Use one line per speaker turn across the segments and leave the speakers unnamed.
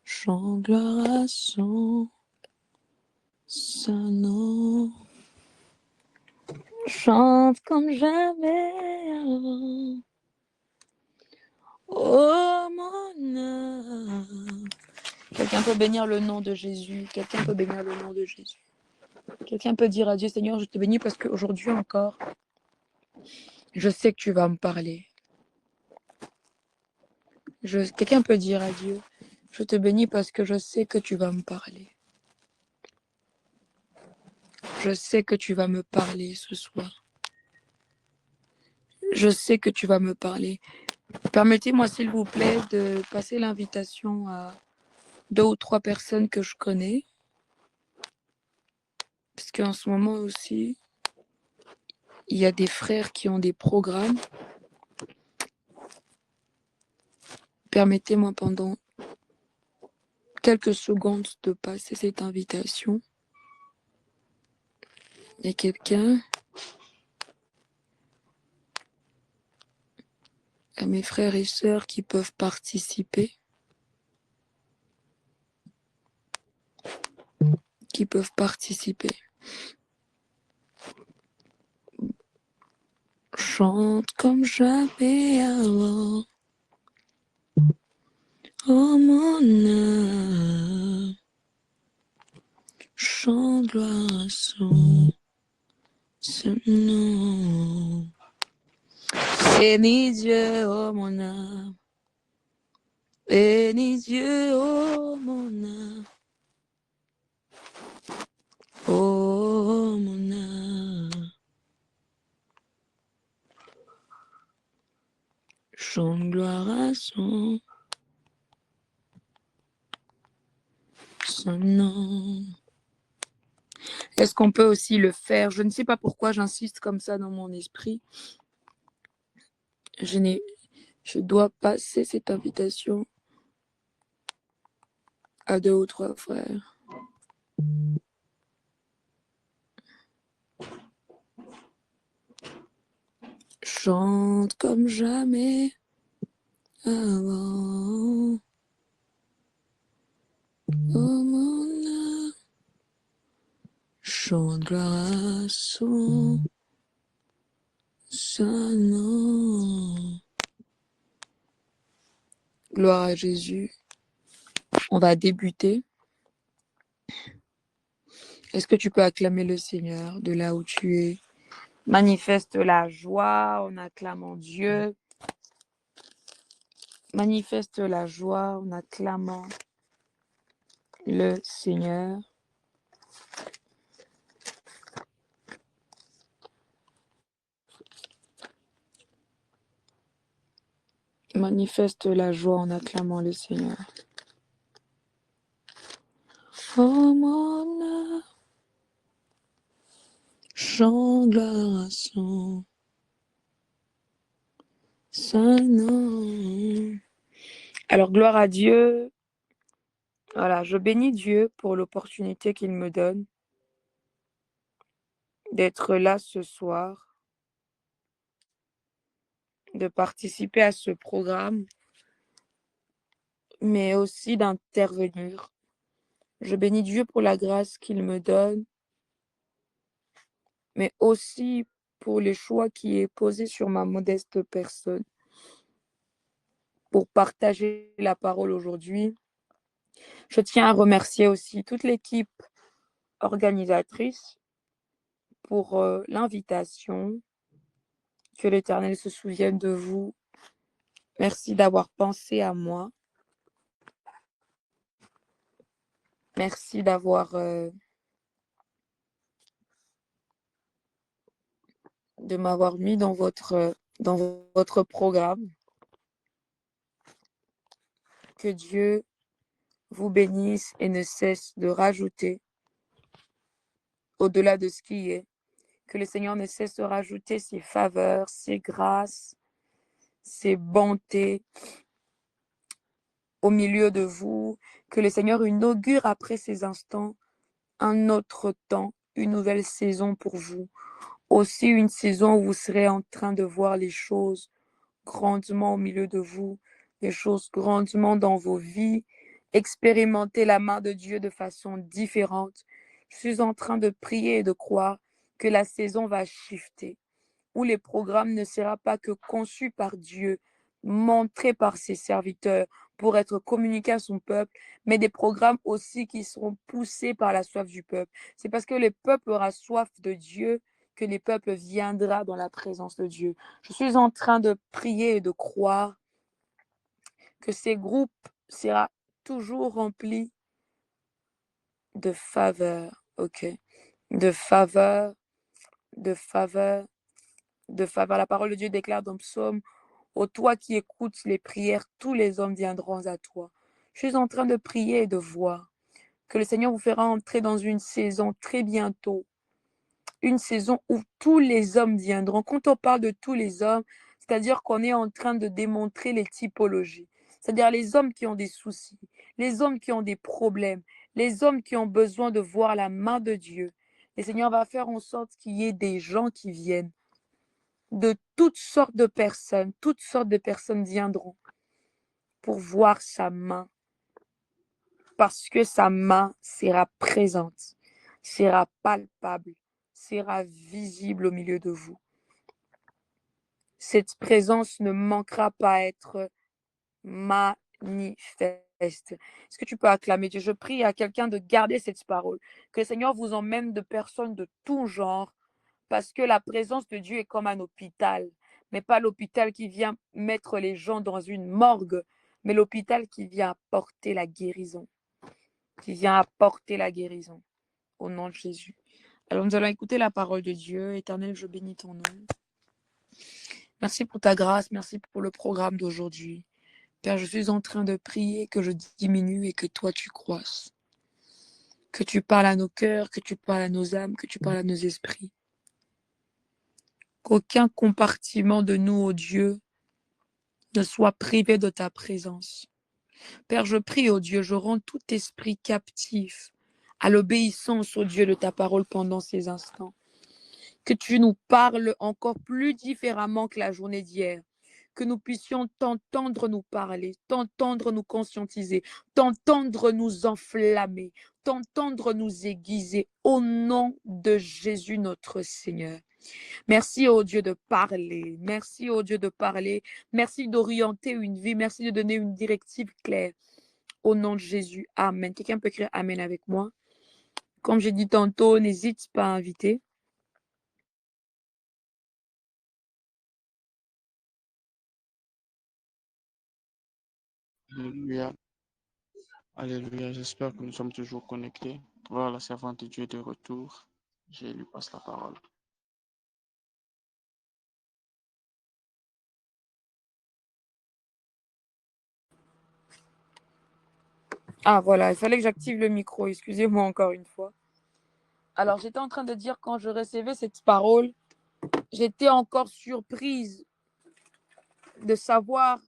Chant gloire à son nom. Chante comme jamais avant. Oh mon âme. Quelqu'un peut bénir le nom de Jésus. Quelqu'un peut bénir le nom de Jésus. Quelqu'un peut dire à Dieu, Seigneur, je te bénis parce qu'aujourd'hui encore, je sais que tu vas me parler. Quelqu'un peut dire à Dieu, je te bénis parce que je sais que tu vas me parler. Je sais que tu vas me parler ce soir. Je sais que tu vas me parler. Permettez-moi, s'il vous plaît, de passer l'invitation à 2 ou 3 personnes que je connais. Parce qu'en ce moment aussi, il y a des frères qui ont des programmes. Permettez-moi pendant quelques secondes de passer cette invitation. Il y a quelqu'un, à mes frères et sœurs qui peuvent participer. Chante comme jamais avant. Oh mon âme, chante gloire à son nom. Bénis Dieu, oh mon âme. Bénis Dieu, oh mon âme. Oh mon âme. Chante gloire à son nom. Est-ce qu'on peut aussi le faire? Je ne sais pas pourquoi j'insiste comme ça dans mon esprit. Je dois passer cette invitation à 2 ou 3 frères. Chante comme jamais avant. Oh mon âme, chante gloire à son nom. Gloire à Jésus. On va débuter. Est-ce que tu peux acclamer le Seigneur de là où tu es? Manifeste la joie en acclamant Dieu. Manifeste la joie en acclamant le Seigneur. Manifeste la joie en acclamant le Seigneur. Oh mon âme, chante gloire à son nom. Alors, gloire à Dieu. Voilà, je bénis Dieu pour l'opportunité qu'il me donne d'être là ce soir, de participer à ce programme, mais aussi d'intervenir. Je bénis Dieu pour la grâce qu'il me donne, mais aussi pour les choix qui est posé sur ma modeste personne pour partager la parole aujourd'hui. Je tiens à remercier aussi toute l'équipe organisatrice pour l'invitation. Que l'Éternel se souvienne de vous. Merci d'avoir pensé à moi. Merci de m'avoir mis dans votre programme. Que Dieu vous bénisse et ne cesse de rajouter au-delà de ce qui est. Que le Seigneur ne cesse de rajouter ses faveurs, ses grâces, ses bontés au milieu de vous. Que le Seigneur inaugure après ces instants un autre temps, une nouvelle saison pour vous. Aussi une saison où vous serez en train de voir les choses grandement au milieu de vous, des choses grandement dans vos vies. Expérimentez la main de Dieu de façon différente. Je suis en train de prier et de croire que la saison va shifter, où les programmes ne seront pas que conçus par Dieu, montrés par ses serviteurs pour être communiqués à son peuple, mais des programmes aussi qui seront poussés par la soif du peuple. C'est parce que le peuple aura soif de Dieu que les peuples viendront dans la présence de Dieu. Je suis en train de prier et de croire que ces groupes seront toujours remplis de faveur, ok? De faveur, de faveur, de faveur. La parole de Dieu déclare dans Psaume: ô toi qui écoutes les prières, tous les hommes viendront à toi. Je suis en train de prier et de voir que le Seigneur vous fera entrer dans une saison très bientôt, une saison où tous les hommes viendront. Quand on parle de tous les hommes, c'est-à-dire qu'on est en train de démontrer les typologies, c'est-à-dire les hommes qui ont des soucis, les hommes qui ont des problèmes, les hommes qui ont besoin de voir la main de Dieu. Le Seigneur va faire en sorte qu'il y ait des gens qui viennent, de toutes sortes de personnes viendront pour voir sa main, parce que sa main sera présente, sera palpable, sera visible au milieu de vous. Cette présence ne manquera pas à être manifeste. Est-ce que tu peux acclamer Dieu? Je prie à quelqu'un de garder cette parole, que le Seigneur vous emmène de personnes de tout genre, parce que la présence de Dieu est comme un hôpital, mais pas l'hôpital qui vient mettre les gens dans une morgue, mais l'hôpital qui vient apporter la guérison, qui vient apporter la guérison, au nom de Jésus. Alors nous allons écouter la parole de Dieu. Éternel, je bénis ton nom. Merci pour ta grâce, merci pour le programme d'aujourd'hui. Père, je suis en train de prier que je diminue et que toi tu croisses. Que tu parles à nos cœurs, que tu parles à nos âmes, que tu parles à nos esprits. Qu'aucun compartiment de nous, ô Dieu, ne soit privé de ta présence. Père, je prie, ô Dieu, je rends tout esprit captif à l'obéissance, ô Dieu, de ta parole pendant ces instants. Que tu nous parles encore plus différemment que la journée d'hier. Que nous puissions t'entendre nous parler, t'entendre nous conscientiser, t'entendre nous enflammer, t'entendre nous aiguiser au nom de Jésus notre Seigneur. Merci au Dieu de parler, merci au Dieu de parler, merci d'orienter une vie, merci de donner une directive claire. Au nom de Jésus, Amen. Quelqu'un peut écrire Amen avec moi? Comme j'ai dit tantôt, n'hésite pas à inviter.
Alléluia. Alléluia. J'espère que nous sommes toujours connectés. Voilà, la servante de Dieu est de retour. Je lui passe la parole.
Ah voilà, il fallait que j'active le micro, excusez-moi encore une fois. Alors j'étais en train de dire, quand je recevais cette parole, j'étais encore surprise de savoir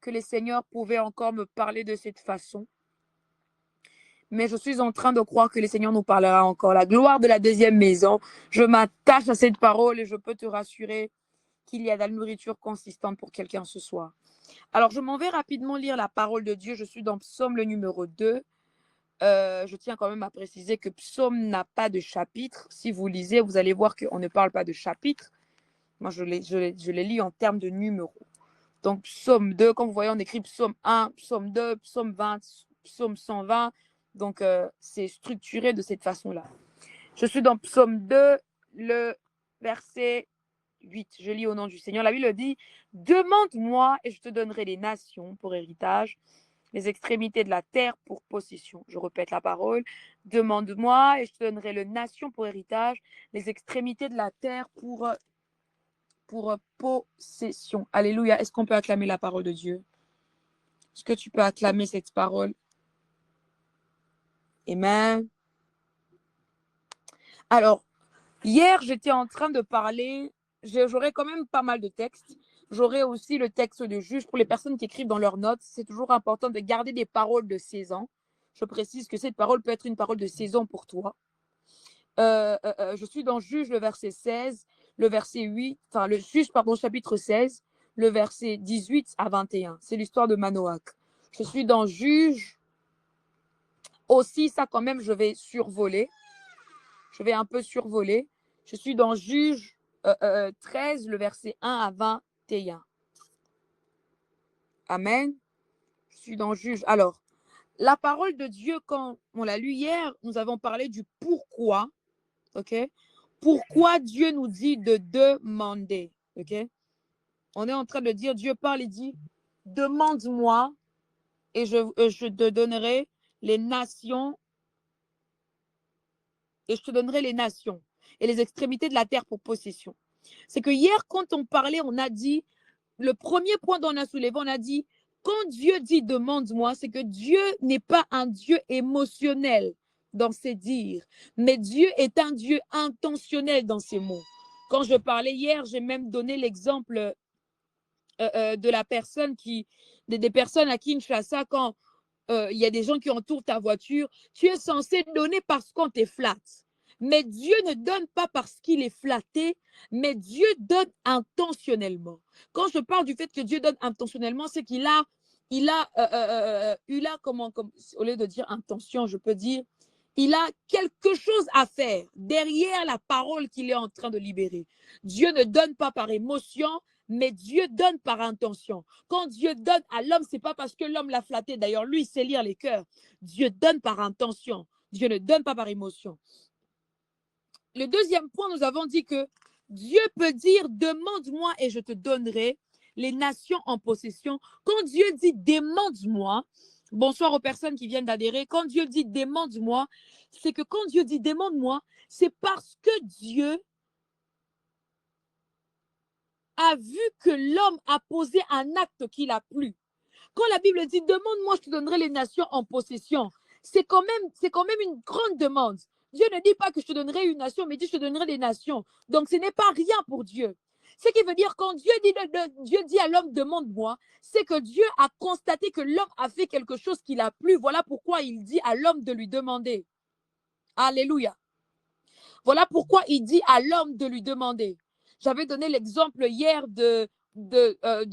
que les seigneurs pouvaient encore me parler de cette façon. Mais je suis en train de croire que le Seigneur nous parlera encore. La gloire de la deuxième maison, je m'attache à cette parole et je peux te rassurer qu'il y a de la nourriture consistante pour quelqu'un ce soir. Alors, je m'en vais rapidement lire la parole de Dieu. Je suis dans Psaume le numéro 2. Je tiens quand même à préciser que Psaume n'a pas de chapitre. Si vous lisez, vous allez voir qu'on ne parle pas de chapitre. Moi, je les lis en termes de numéros. Donc, Psaume 2, comme vous voyez, on écrit Psaume 1, Psaume 2, Psaume 20, Psaume 120. Donc, c'est structuré de cette façon-là. Je suis dans Psaume 2, le verset 8. Je lis au nom du Seigneur. La Bible dit: demande-moi et je te donnerai les nations pour héritage, les extrémités de la terre pour possession. Je répète la parole. Demande-moi et je te donnerai les nations pour héritage, les extrémités de la terre pour possession. Alléluia. Est-ce qu'on peut acclamer la parole de Dieu? Est-ce que tu peux acclamer cette parole? Amen. Alors, hier, j'étais en train de parler, j'aurais quand même pas mal de textes. J'aurais aussi le texte de Juge. Pour les personnes qui écrivent dans leurs notes, c'est toujours important de garder des paroles de saison. Je précise que cette parole peut être une parole de saison pour toi. Je suis dans Juge, le verset 16, le verset 8, enfin, le Juge, pardon, chapitre 16, le verset 18 à 21. C'est l'histoire de Manoach. Je suis dans Juge. Aussi, ça quand même, je vais survoler. Je vais un peu survoler. Je suis dans Juge 13, le verset 1 à 21. Amen. Je suis dans Juge. Alors, la parole de Dieu, quand on l'a lu hier, nous avons parlé du pourquoi. OK? Pourquoi Dieu nous dit de demander. OK? On est en train de dire, Dieu parle et dit, demande-moi et je te donnerai les nations et je te donnerai les nations et les extrémités de la terre pour possession. C'est que hier, quand on parlait, on a dit, le premier point dont on a soulevé, on a dit, quand Dieu dit demande-moi, c'est que Dieu n'est pas un Dieu émotionnel dans ses dires, mais Dieu est un Dieu intentionnel dans ses mots. Quand je parlais hier, j'ai même donné l'exemple de la personne des personnes à Kinshasa, quand il y a des gens qui entourent ta voiture, tu es censé donner parce qu'on te flatte. Mais Dieu ne donne pas parce qu'il est flatté, mais Dieu donne intentionnellement. Quand je parle du fait que Dieu donne intentionnellement, c'est qu'il a, au lieu de dire intention, je peux dire, il a quelque chose à faire derrière la parole qu'il est en train de libérer. Dieu ne donne pas par émotion, mais Dieu donne par intention. Quand Dieu donne à l'homme, ce n'est pas parce que l'homme l'a flatté. D'ailleurs, lui, il sait lire les cœurs. Dieu donne par intention. Dieu ne donne pas par émotion. Le deuxième point, nous avons dit que Dieu peut dire, demande-moi et je te donnerai les nations en possession. Quand Dieu dit, demande-moi, bonsoir aux personnes qui viennent d'adhérer, quand Dieu dit, demande-moi, c'est que quand Dieu dit, demande-moi, c'est parce que Dieu a vu que l'homme a posé un acte qu'il a plu. Quand la Bible dit, demande-moi, je te donnerai les nations en possession, c'est quand même une grande demande. Dieu ne dit pas que je te donnerai une nation, mais dit je te donnerai des nations. Donc, ce n'est pas rien pour Dieu. Ce qui veut dire, quand Dieu dit à l'homme, demande-moi, c'est que Dieu a constaté que l'homme a fait quelque chose qui l'a plu. Voilà pourquoi il dit à l'homme de lui demander. Alléluia. Voilà pourquoi il dit à l'homme de lui demander. J'avais donné l'exemple hier de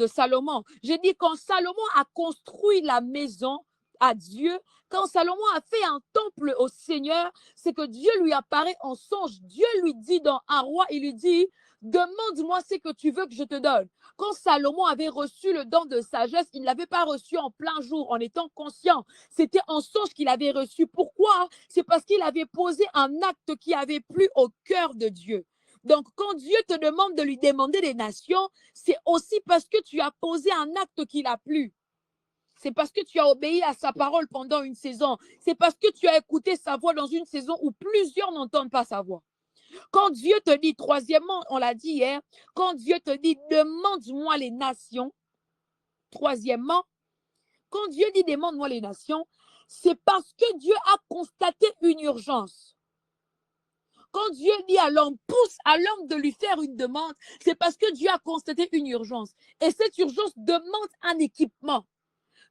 Salomon. J'ai dit quand Salomon a construit la maison à Dieu, quand Salomon a fait un temple au Seigneur, c'est que Dieu lui apparaît en songe. Dieu lui dit dans un roi, il lui dit, demande-moi ce que tu veux que je te donne. Quand Salomon avait reçu le don de sagesse, il ne l'avait pas reçu en plein jour, en étant conscient. C'était en songe qu'il avait reçu. Pourquoi? C'est parce qu'il avait posé un acte qui avait plu au cœur de Dieu. Donc, quand Dieu te demande de lui demander des nations, c'est aussi parce que tu as posé un acte qui l'a plu. C'est parce que tu as obéi à sa parole pendant une saison. C'est parce que tu as écouté sa voix dans une saison où plusieurs n'entendent pas sa voix. Quand Dieu te dit, troisièmement, on l'a dit hier, quand Dieu te dit, demande-moi les nations, troisièmement, quand Dieu dit, demande-moi les nations, c'est parce que Dieu a constaté une urgence. Quand Dieu dit à l'homme, pousse à l'homme de lui faire une demande, c'est parce que Dieu a constaté une urgence. Et cette urgence demande un équipement.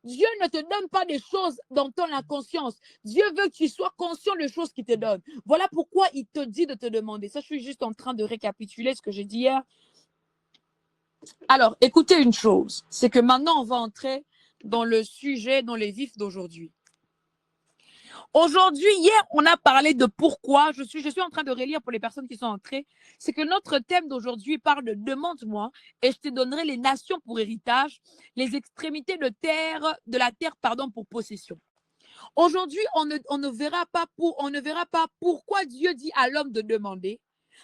Dieu ne te donne pas des choses dans ton inconscience. Dieu veut que tu sois conscient des choses qu'il te donne. Voilà pourquoi il te dit de te demander. Ça, je suis juste en train de récapituler ce que j'ai dit hier. Alors, écoutez une chose, c'est que maintenant, on va entrer dans le sujet, dans les vifs d'aujourd'hui. Aujourd'hui, hier, on a parlé de pourquoi. Je suis en train de relire pour les personnes qui sont entrées. C'est que notre thème d'aujourd'hui parle de demande-moi et je te donnerai les nations pour héritage, les extrémités de la terre, pour possession. Aujourd'hui, on ne verra pas pourquoi Dieu dit à l'homme de demander,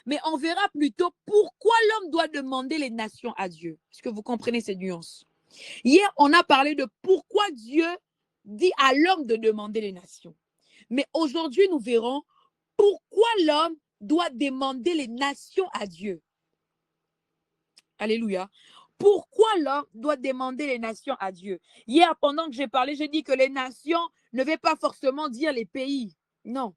mais on verra plutôt pourquoi l'homme doit demander les nations à Dieu. Est-ce que vous comprenez ces nuances? Hier, on a parlé de pourquoi Dieu dit à l'homme de demander les nations. Mais aujourd'hui, nous verrons pourquoi l'homme doit demander les nations à Dieu. Alléluia. Pourquoi l'homme doit demander les nations à Dieu? Hier, pendant que j'ai parlé, j'ai dit que les nations ne veulent pas forcément dire les pays. Non.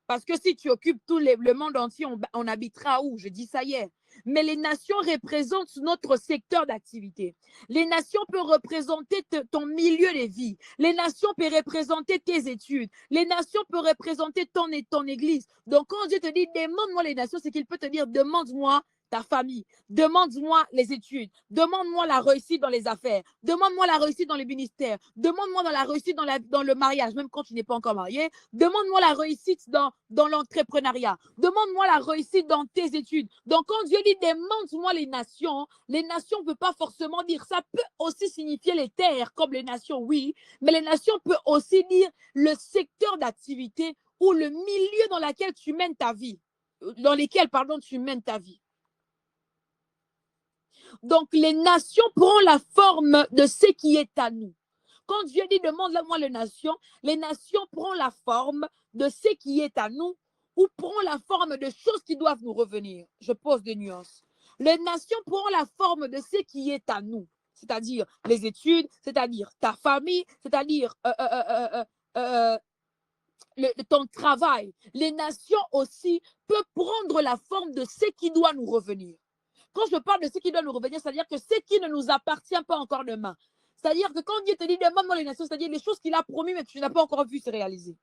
Parce que si tu occupes tout le monde entier, on habitera où? Je dis ça hier. Mais les nations représentent notre secteur d'activité. Les nations peuvent représenter ton milieu de vie. Les nations peuvent représenter tes études. Les nations peuvent représenter ton église. Donc, quand Dieu te dit, demande-moi les nations, c'est qu'il peut te dire, demande-moi ta famille. Demande-moi les études. Demande-moi la réussite dans les affaires. Demande-moi la réussite dans les ministères. Demande-moi la réussite dans le mariage, même quand tu n'es pas encore marié. Demande-moi la réussite dans l'entrepreneuriat. Demande-moi la réussite dans tes études. Donc, quand Dieu dit demande-moi les nations ne peut pas forcément dire. Ça peut aussi signifier les terres, comme les nations, oui. Mais les nations peut aussi dire le secteur d'activité ou le milieu dans lequel tu mènes ta vie. Dans lesquels, pardon, tu mènes ta vie. Donc, les nations prennent la forme de ce qui est à nous. Quand Dieu dit demande-moi les nations prennent la forme de ce qui est à nous ou prennent la forme de choses qui doivent nous revenir. Je pose des nuances. Les nations prennent la forme de ce qui est à nous, c'est-à-dire les études, c'est-à-dire ta famille, c'est-à-dire ton travail. Les nations aussi peuvent prendre la forme de ce qui doit nous revenir. Quand je parle de ce qui doit nous revenir, c'est-à-dire que ce qui ne nous appartient pas encore demain. C'est-à-dire que quand Dieu te dit demande-moi les nations, c'est-à-dire les choses qu'il a promis mais que tu n'as pas encore vu se réaliser.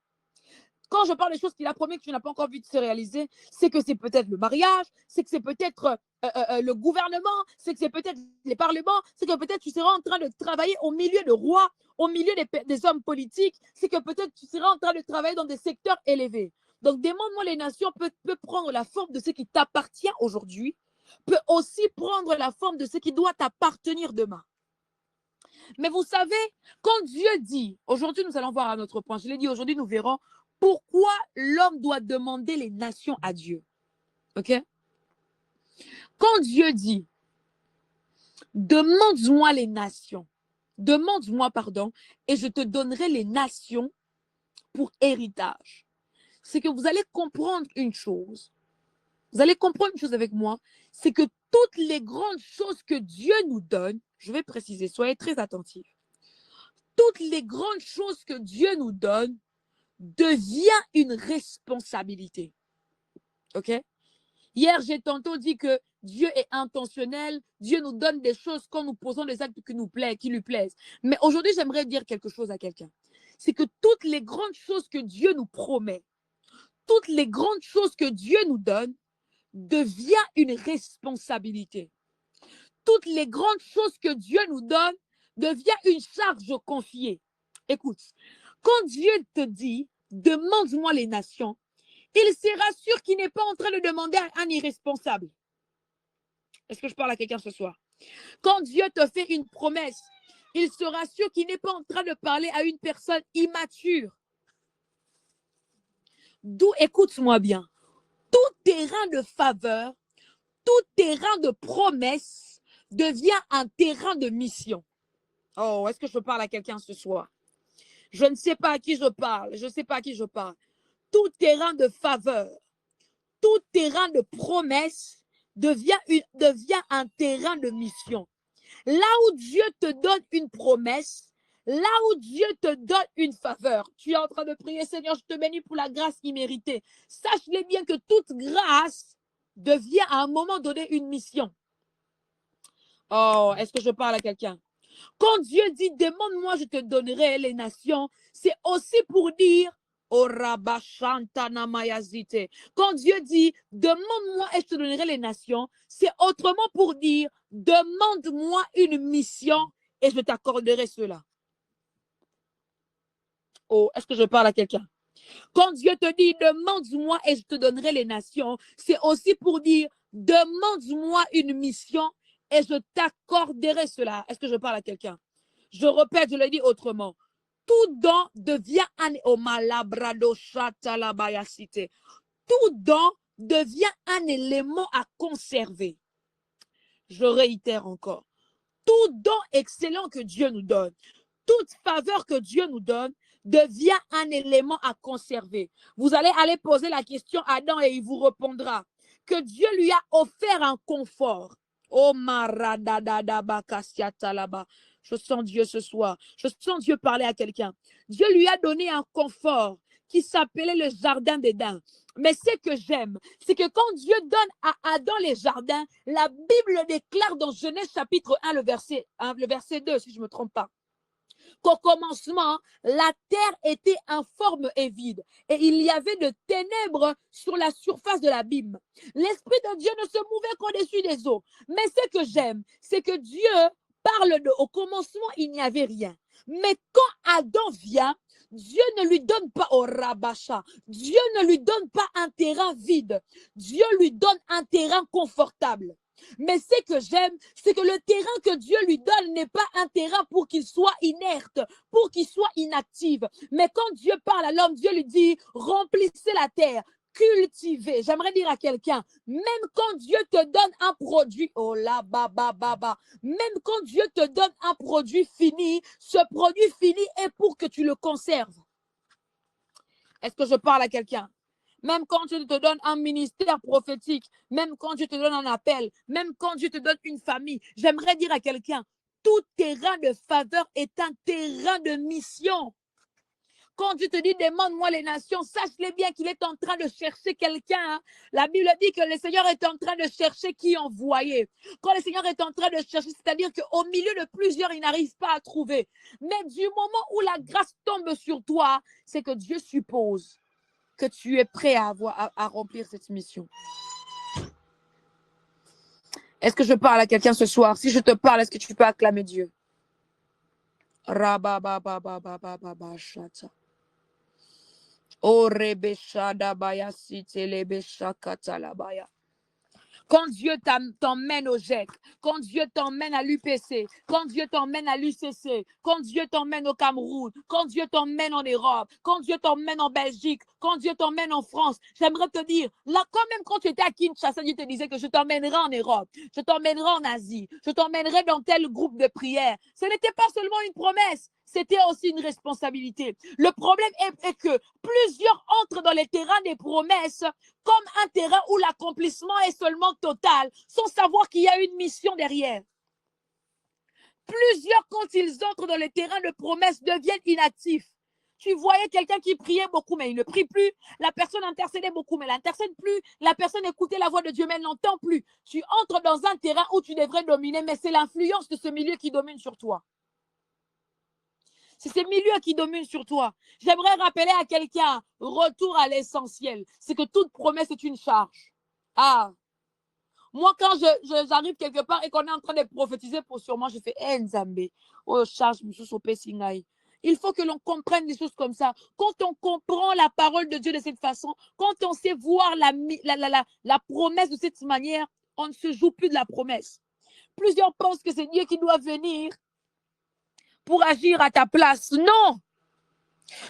Quand je parle des choses qu'il a promis que tu n'as pas encore vu se réaliser, c'est que c'est peut-être le mariage, c'est que c'est peut-être le gouvernement, c'est que c'est peut-être les parlements, c'est que peut-être tu seras en train de travailler au milieu de rois, au milieu des hommes politiques, c'est que peut-être tu seras en train de travailler dans des secteurs élevés. Donc, demande-moi les nations peut prendre la forme de ce qui t'appartient aujourd'hui, peut aussi prendre la forme de ce qui doit t'appartenir demain. Mais vous savez, quand Dieu dit, aujourd'hui nous allons voir un autre point, je l'ai dit aujourd'hui, nous verrons pourquoi l'homme doit demander les nations à Dieu. OK? Quand Dieu dit, demande-moi les nations, demande-moi, pardon, et je te donnerai les nations pour héritage. C'est que vous allez comprendre une chose. Vous allez comprendre une chose avec moi, c'est que toutes les grandes choses que Dieu nous donne, je vais préciser, soyez très attentifs, toutes les grandes choses que Dieu nous donne devient une responsabilité. OK? Hier, j'ai tantôt dit que Dieu est intentionnel, Dieu nous donne des choses quand nous posons des actes qui lui plaisent. Mais aujourd'hui, j'aimerais dire quelque chose à quelqu'un. C'est que toutes les grandes choses que Dieu nous promet, toutes les grandes choses que Dieu nous donne, devient une responsabilité. Toutes les grandes choses que Dieu nous donne devient une charge confiée. Écoute, quand Dieu te dit, demande-moi les nations, il sera sûr qu'il n'est pas en train de demander à un irresponsable. Est-ce que je parle à quelqu'un ce soir? Quand Dieu te fait une promesse, il sera sûr qu'il n'est pas en train de parler à une personne immature. D'où, écoute-moi bien, tout terrain de faveur, tout terrain de promesse devient un terrain de mission. Oh, est-ce que je parle à quelqu'un ce soir? Je ne sais pas à qui je parle. Je ne sais pas à qui je parle. Tout terrain de faveur, tout terrain de promesse devient un terrain de mission. Là où Dieu te donne une promesse, là où Dieu te donne une faveur, tu es en train de prier, Seigneur, je te bénis pour la grâce imméritée. Sache-le bien que toute grâce devient à un moment donné une mission. Oh, est-ce que je parle à quelqu'un? Quand Dieu dit, demande-moi, je te donnerai les nations, c'est aussi pour dire, quand Dieu dit, demande-moi et je te donnerai les nations, c'est autrement pour dire, demande-moi une mission et je t'accorderai cela. Oh, est-ce que je parle à quelqu'un? Quand Dieu te dit, demande-moi et je te donnerai les nations, c'est aussi pour dire, demande-moi une mission et je t'accorderai cela. Est-ce que je parle à quelqu'un? Je répète, je le dis autrement. Tout don devient tout don devient un élément à conserver. Je réitère encore. Tout don excellent que Dieu nous donne, toute faveur que Dieu nous donne, devient un élément à conserver. Vous allez aller poser la question à Adam et il vous répondra que Dieu lui a offert un confort. Oh maradadadabakasiatalaba. Je sens Dieu ce soir. Je sens Dieu parler à quelqu'un. Dieu lui a donné un confort qui s'appelait le jardin d'Éden. Mais ce que j'aime, c'est que quand Dieu donne à Adam les jardins, la Bible déclare dans Genèse chapitre 1, le verset 2, si je ne me trompe pas. qu'au commencement, la terre était informe et vide, et il y avait de ténèbres sur la surface de l'abîme. L'Esprit de Dieu ne se mouvait qu'au-dessus des eaux. Mais ce que j'aime, c'est que Dieu parle de au commencement, il n'y avait rien. Mais quand Adam vient, Dieu ne lui donne pas au rabacha. Dieu ne lui donne pas un terrain vide. Dieu lui donne un terrain confortable. Mais ce que j'aime, c'est que le terrain que Dieu lui donne n'est pas un terrain pour qu'il soit inerte, pour qu'il soit inactif. Mais quand Dieu parle à l'homme, Dieu lui dit, remplissez la terre, cultivez. J'aimerais dire à quelqu'un, même quand Dieu te donne un produit, oh là, même quand Dieu te donne un produit fini, ce produit fini est pour que tu le conserves. Est-ce que je parle à quelqu'un? Même quand Dieu te donne un ministère prophétique, même quand Dieu te donne un appel, même quand Dieu te donne une famille, j'aimerais dire à quelqu'un, tout terrain de faveur est un terrain de mission. Quand Dieu te dit, demande-moi les nations, sache-les bien qu'il est en train de chercher quelqu'un. Hein. La Bible dit que le Seigneur est en train de chercher qui envoyer. Quand le Seigneur est en train de chercher, c'est-à-dire qu'au milieu de plusieurs, il n'arrive pas à trouver. Mais du moment où la grâce tombe sur toi, c'est que Dieu suppose que tu es prêt à remplir cette mission. Est-ce que je parle à quelqu'un ce soir? Si je te parle, est-ce que tu peux acclamer Dieu? Quand Dieu t'emmène au GEC, quand Dieu t'emmène à l'UPC, quand Dieu t'emmène à l'UCC, quand Dieu t'emmène au Cameroun, quand Dieu t'emmène en Europe, quand Dieu t'emmène en Belgique, quand Dieu t'emmène en France, j'aimerais te dire, là, quand même quand tu étais à Kinshasa, Dieu te disait que je t'emmènerai en Europe, je t'emmènerai en Asie, je t'emmènerai dans tel groupe de prière. Ce n'était pas seulement une promesse, c'était aussi une responsabilité. Le problème est que plusieurs entrent dans les terrains des promesses comme un terrain où l'accomplissement est seulement total, sans savoir qu'il y a une mission derrière. Plusieurs, quand ils entrent dans les terrains de promesses, deviennent inactifs. Tu voyais quelqu'un qui priait beaucoup, mais il ne prie plus. La personne intercédait beaucoup, mais elle n'intercède plus. La personne écoutait la voix de Dieu, mais elle n'entend plus. Tu entres dans un terrain où tu devrais dominer, mais c'est l'influence de ce milieu qui domine sur toi. C'est ces milieux qui dominent sur toi. J'aimerais rappeler à quelqu'un, retour à l'essentiel. C'est que toute promesse est une charge. Ah, moi, quand j'arrive quelque part et qu'on est en train de prophétiser sur moi, je fais Nzambe. Oh, charge, il faut que l'on comprenne des choses comme ça. Quand on comprend la parole de Dieu de cette façon, quand on sait voir la promesse de cette manière, on ne se joue plus de la promesse. Plusieurs pensent que c'est Dieu qui doit venir pour agir à ta place. Non!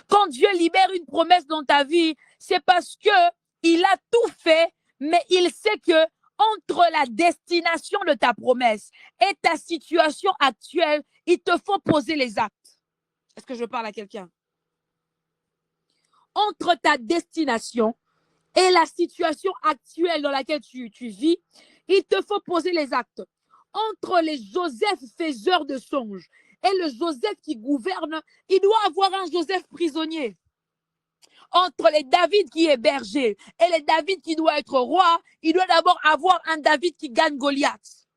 Quand Dieu libère une promesse dans ta vie, c'est parce qu'il a tout fait, mais il sait que entre la destination de ta promesse et ta situation actuelle, il te faut poser les actes. Est-ce que je parle à quelqu'un? Entre ta destination et la situation actuelle dans laquelle tu vis, il te faut poser les actes. Entre les Joseph faiseurs de songes et le Joseph qui gouverne, il doit avoir un Joseph prisonnier. Entre les David qui est berger et les David qui doit être roi, il doit d'abord avoir un David qui gagne Goliath.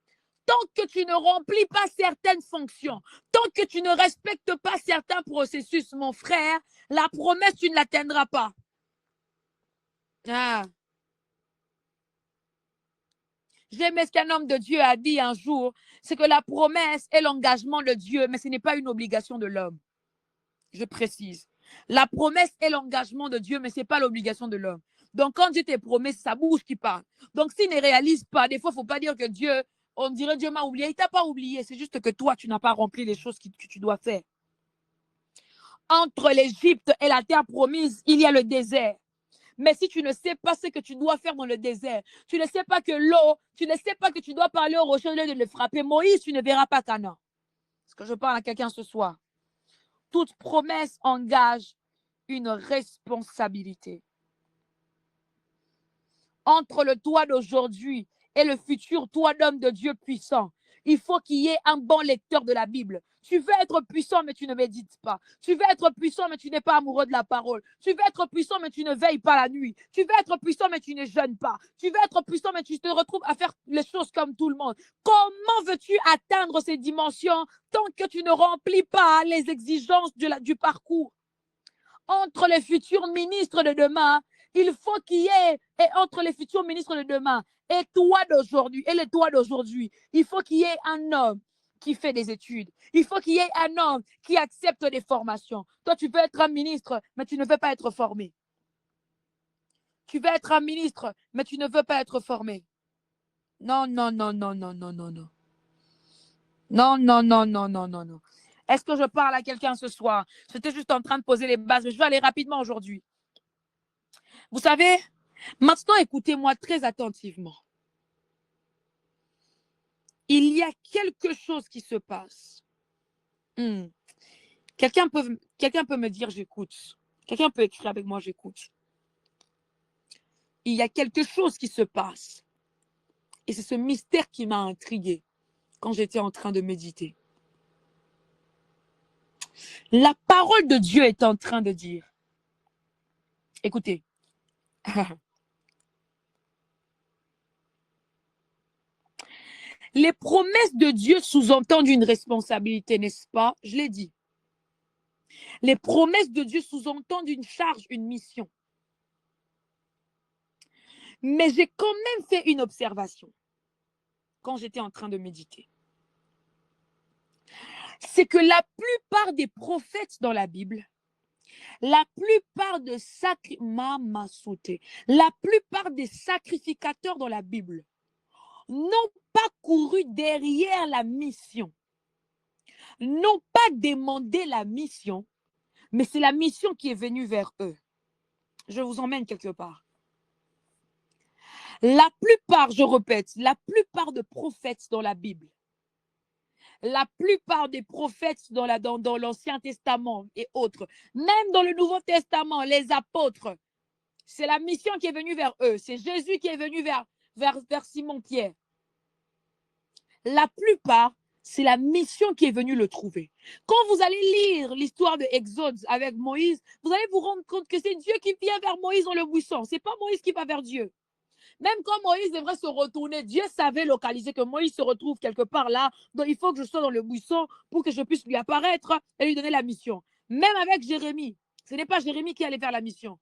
Tant que tu ne remplis pas certaines fonctions, tant que tu ne respectes pas certains processus, mon frère, la promesse, tu ne l'atteindras pas. Ah. J'aime ce qu'un homme de Dieu a dit un jour, c'est que la promesse est l'engagement de Dieu, mais ce n'est pas une obligation de l'homme. Je précise. La promesse est l'engagement de Dieu, mais ce n'est pas l'obligation de l'homme. Donc, quand Dieu te promet, c'est sa bouche qui parle. Donc, s'il ne réalise pas, des fois, il ne faut pas dire que Dieu, on dirait Dieu m'a oublié. Il ne t'a pas oublié. C'est juste que toi, tu n'as pas rempli les choses que tu dois faire. Entre l'Égypte et la terre promise, il y a le désert. Mais si tu ne sais pas ce que tu dois faire dans le désert, tu ne sais pas que l'eau, tu ne sais pas que tu dois parler au rocher de le frapper. Moïse, tu ne verras pas Canaan. Est-ce que je parle à quelqu'un ce soir? Toute promesse engage une responsabilité. Entre le toi d'aujourd'hui et le futur toi d'homme de Dieu puissant, il faut qu'il y ait un bon lecteur de la Bible. Tu veux être puissant, mais tu ne médites pas. Tu veux être puissant, mais tu n'es pas amoureux de la parole. Tu veux être puissant, mais tu ne veilles pas la nuit. Tu veux être puissant, mais tu ne jeûnes pas. Tu veux être puissant, mais tu te retrouves à faire les choses comme tout le monde. Comment veux-tu atteindre ces dimensions tant que tu ne remplis pas les exigences du parcours? Entre les futurs ministres de demain, il faut qu'il y ait, et entre les futurs ministres de demain et toi d'aujourd'hui, et les toi d'aujourd'hui, il faut qu'il y ait un homme qui fait des études. Il faut qu'il y ait un homme qui accepte des formations. Toi, tu veux être un ministre, mais tu ne veux pas être formé. Tu veux être un ministre, mais tu ne veux pas être formé. Non, non, non, non, non, non, non, non. Non, non, non, non, non, non, non. Est-ce que je parle à quelqu'un ce soir? J'étais juste en train de poser les bases, mais je vais aller rapidement aujourd'hui. Vous savez, maintenant, écoutez-moi très attentivement. Il y a quelque chose qui se passe. Quelqu'un peut me dire j'écoute. Quelqu'un peut écrire avec moi j'écoute. Il y a quelque chose qui se passe. Et c'est ce mystère qui m'a intriguée quand j'étais en train de méditer. La parole de Dieu est en train de dire. Écoutez. Les promesses de Dieu sous-entendent une responsabilité, n'est-ce pas? Je l'ai dit. Les promesses de Dieu sous-entendent une charge, une mission. Mais j'ai quand même fait une observation quand j'étais en train de méditer. C'est que la plupart des prophètes dans la Bible, la plupart des sacrificateurs dans la Bible n'ont pas couru derrière la mission, n'ont pas demandé la mission, mais c'est la mission qui est venue vers eux. Je vous emmène quelque part. La plupart, je répète, la plupart des prophètes dans la Bible, la plupart des prophètes dans l'Ancien Testament et autres, même dans le Nouveau Testament, les apôtres, c'est la mission qui est venue vers eux. C'est Jésus qui est venu vers Simon-Pierre. La plupart, c'est la mission qui est venue le trouver. Quand vous allez lire l'histoire de Exode avec Moïse, vous allez vous rendre compte que c'est Dieu qui vient vers Moïse dans le buisson. Ce n'est pas Moïse qui va vers Dieu. Même quand Moïse devrait se retourner, Dieu savait localiser que Moïse se retrouve quelque part là. Donc, il faut que je sois dans le buisson pour que je puisse lui apparaître et lui donner la mission. Même avec Jérémie, ce n'est pas Jérémie qui allait faire la mission.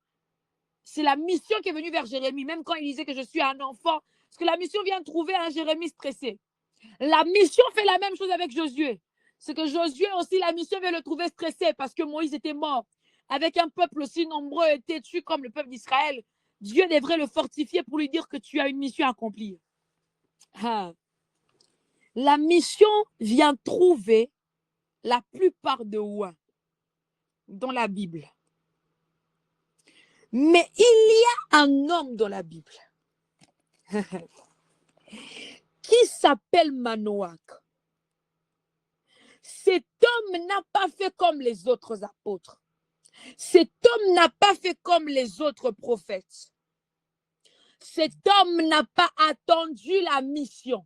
C'est la mission qui est venue vers Jérémie. Même quand il disait que je suis un enfant, parce que la mission vient trouver un Jérémie stressé. La mission fait la même chose avec Josué. C'est que Josué aussi, la mission vient le trouver stressé parce que Moïse était mort. Avec un peuple aussi nombreux et têtu comme le peuple d'Israël, Dieu devrait le fortifier pour lui dire que tu as une mission à accomplir. La mission vient trouver la plupart de oins dans la Bible. Mais il y a un homme dans la Bible qui s'appelle Manoach. Cet homme n'a pas fait comme les autres apôtres. Cet homme n'a pas fait comme les autres prophètes. Cet homme n'a pas attendu la mission.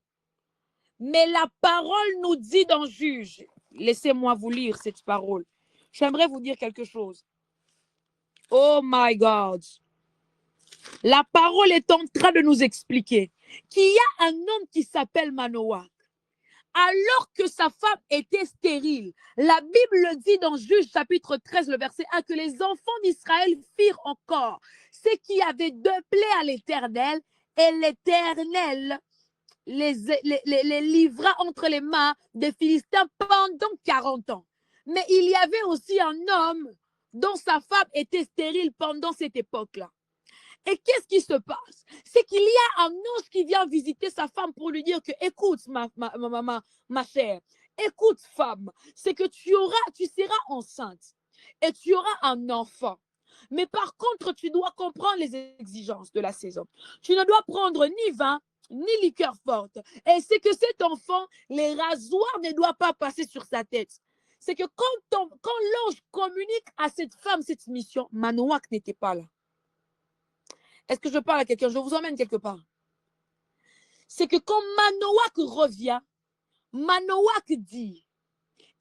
Mais la parole nous dit dans Juge, laissez-moi vous lire cette parole. J'aimerais vous dire quelque chose. Oh my God. La parole est en train de nous expliquer qu'il y a un homme qui s'appelle Manoach. Alors que sa femme était stérile, la Bible le dit dans Juge chapitre 13, le verset 1, que les enfants d'Israël firent encore ce qui avait déplaît à l'Éternel, et l'Éternel les livra entre les mains des Philistins pendant 40 ans. Mais il y avait aussi un homme dont sa femme était stérile pendant cette époque-là. Et qu'est-ce qui se passe? C'est qu'il y a un ange qui vient visiter sa femme pour lui dire que, écoute, ma chère, écoute, femme, c'est que tu seras enceinte et tu auras un enfant. Mais par contre, tu dois comprendre les exigences de la saison. Tu ne dois prendre ni vin, ni liqueur forte. Et c'est que cet enfant, les rasoirs ne doivent pas passer sur sa tête. C'est que quand l'ange communique à cette femme cette mission, Manoach n'était pas là. Est-ce que je parle à quelqu'un? Je vous emmène quelque part. C'est que quand Manoach revient, Manoach dit,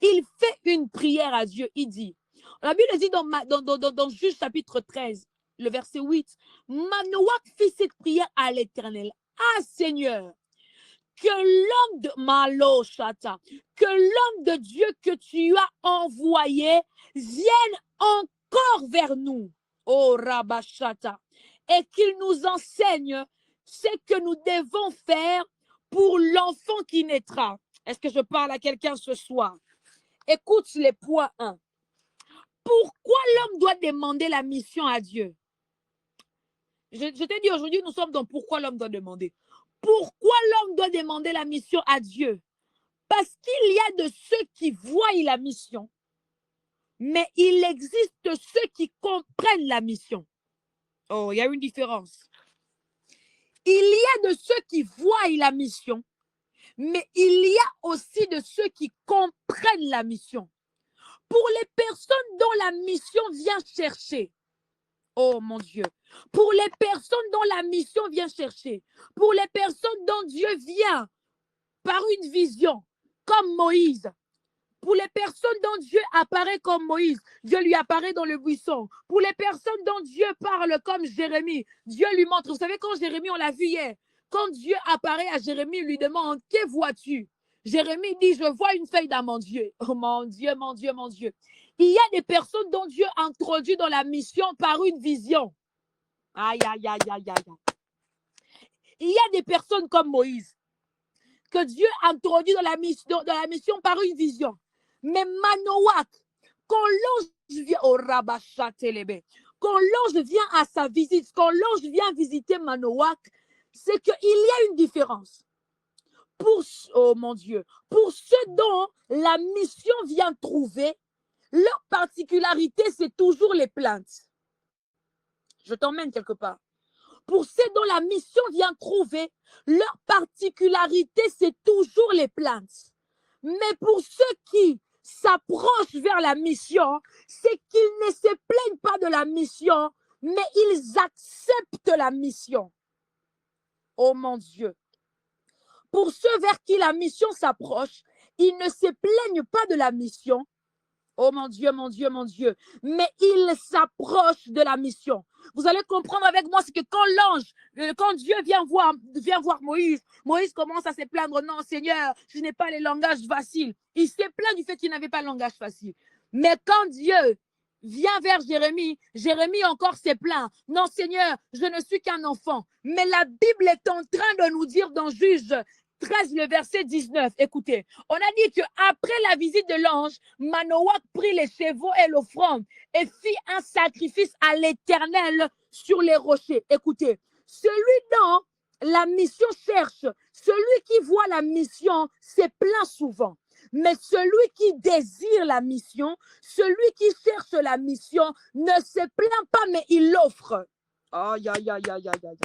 il fait une prière à Dieu. Il dit, la Bible dit dans Juge chapitre 13, le verset 8, Manoach fit cette prière à l'Éternel. Ah Seigneur, que l'homme de Malochata, que l'homme de Dieu que tu as envoyé vienne encore vers nous, oh Rabashata, et qu'il nous enseigne ce que nous devons faire pour l'enfant qui naîtra. Est-ce que je parle à quelqu'un ce soir? Écoute les points 1. Pourquoi l'homme doit demander la mission à Dieu? Je t'ai dit aujourd'hui, nous sommes dans pourquoi l'homme doit demander. Pourquoi l'homme doit demander la mission à Dieu? Parce qu'il y a de ceux qui voient la mission, mais il existe ceux qui comprennent la mission. Oh, il y a une différence. Il y a de ceux qui voient la mission, mais il y a aussi de ceux qui comprennent la mission. Pour les personnes dont la mission vient chercher, oh mon Dieu, pour les personnes dont la mission vient chercher, pour les personnes dont Dieu vient par une vision, comme Moïse, pour les personnes dont Dieu apparaît comme Moïse, Dieu lui apparaît dans le buisson. Pour les personnes dont Dieu parle comme Jérémie, Dieu lui montre. Vous savez, quand Jérémie, on l'a vu hier, quand Dieu apparaît à Jérémie, il lui demande, que vois-tu? Jérémie dit, je vois une feuille d'amandier. Oh mon Dieu, mon Dieu, mon Dieu. Il y a des personnes dont Dieu introduit dans la mission par une vision. Aïe, aïe, aïe, aïe, aïe. Il y a des personnes comme Moïse que Dieu introduit dans la mission par une vision. Mais Manoach, quand l'ange vient au Rabachat-Telebe, quand l'ange vient à sa visite, quand l'ange vient visiter Manoach, c'est qu'il y a une différence. Oh mon Dieu, pour ceux dont la mission vient trouver, leur particularité, c'est toujours les plaintes. Je t'emmène quelque part. Pour ceux dont la mission vient trouver, leur particularité, c'est toujours les plaintes. Mais pour ceux qui s'approchent vers la mission, c'est qu'ils ne se plaignent pas de la mission, mais ils acceptent la mission. Oh mon Dieu. Pour ceux vers qui la mission s'approche, ils ne se plaignent pas de la mission. Oh mon Dieu, mon Dieu, mon Dieu. Mais ils s'approchent de la mission. Vous allez comprendre avec moi, c'est que quand Dieu vient voir Moïse, Moïse commence à se plaindre. Non, Seigneur, je n'ai pas les langages faciles. Il s'est plaint du fait qu'il n'avait pas le langage facile. Mais quand Dieu vient vers Jérémie, Jérémie encore se plaint. Non, Seigneur, je ne suis qu'un enfant. Mais la Bible est en train de nous dire dans Juge 13, le verset 19, écoutez, on a dit qu'après la visite de l'ange, Manoach prit les chevaux et l'offrande et fit un sacrifice à l'Éternel sur les rochers. Écoutez, celui dont la mission cherche, celui qui voit la mission se plaint souvent. Mais celui qui désire la mission, celui qui cherche la mission, ne se plaint pas, mais il l'offre. Aïe, aïe, aïe, aïe, aïe, aïe.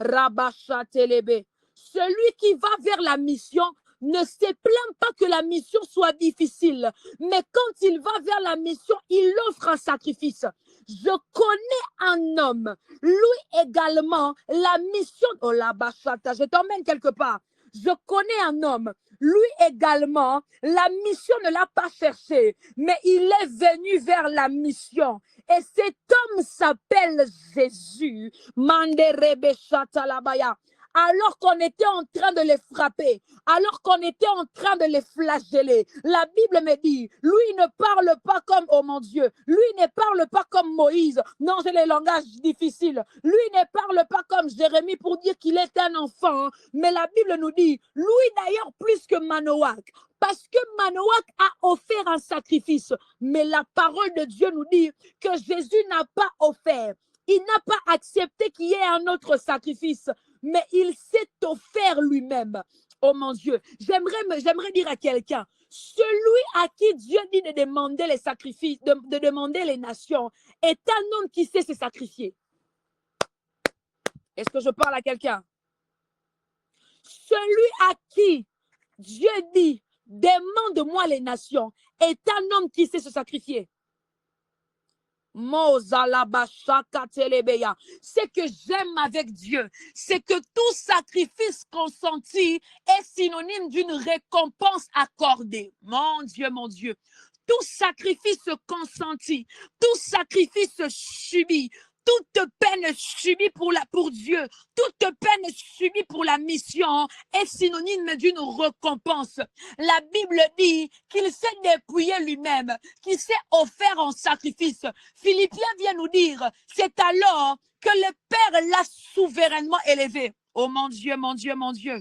Rabachat-Telebe. Celui qui va vers la mission ne se plaint pas que la mission soit difficile, mais quand il va vers la mission, il offre un sacrifice. Je connais un homme, lui également, la mission, oh la bachata, je t'emmène quelque part. Je connais un homme, lui également, la mission ne l'a pas cherché, mais il est venu vers la mission. Et cet homme s'appelle Jésus. Manderebe Shatalabaya. Alors qu'on était en train de les frapper, alors qu'on était en train de les flageller, la Bible me dit, lui ne parle pas comme, oh mon Dieu, lui ne parle pas comme Moïse, non, j'ai les langages difficiles, lui ne parle pas comme Jérémie pour dire qu'il est un enfant, mais la Bible nous dit, lui d'ailleurs plus que Manoach, parce que Manoach a offert un sacrifice, mais la parole de Dieu nous dit que Jésus n'a pas offert. Il n'a pas accepté qu'il y ait un autre sacrifice, mais il s'est offert lui-même. Oh mon Dieu, j'aimerais dire à quelqu'un, celui à qui Dieu dit de demander les sacrifices, de demander les nations, est un homme qui sait se sacrifier. Est-ce que je parle à quelqu'un? Celui à qui Dieu dit, demande-moi les nations, est un homme qui sait se sacrifier. Ce que j'aime avec Dieu, c'est que tout sacrifice consenti est synonyme d'une récompense accordée. Mon Dieu, mon Dieu. Tout sacrifice consenti, tout sacrifice subi, toute peine subie pour Dieu, toute peine subie pour la mission est synonyme d'une récompense. La Bible dit qu'il s'est dépouillé lui-même, qu'il s'est offert en sacrifice. Philippiens vient nous dire, c'est alors que le Père l'a souverainement élevé. Oh mon Dieu, mon Dieu, mon Dieu.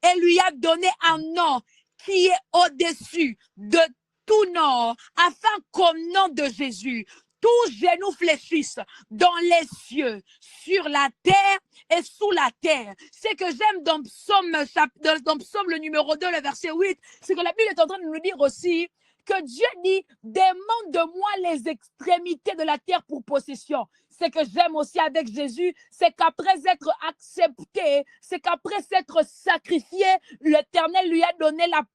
Et lui a donné un nom qui est au-dessus de tout nom, afin qu'au nom de Jésus, tout genou fléchisse dans les cieux, sur la terre et sous la terre. Ce que j'aime dans Psaume le numéro 2, le verset 8, c'est que la Bible est en train de nous dire aussi que Dieu dit, demande de moi les extrémités de la terre pour possession. Ce que j'aime aussi avec Jésus, c'est qu'après être accepté, c'est qu'après s'être sacrifié, l'Éternel lui a donné la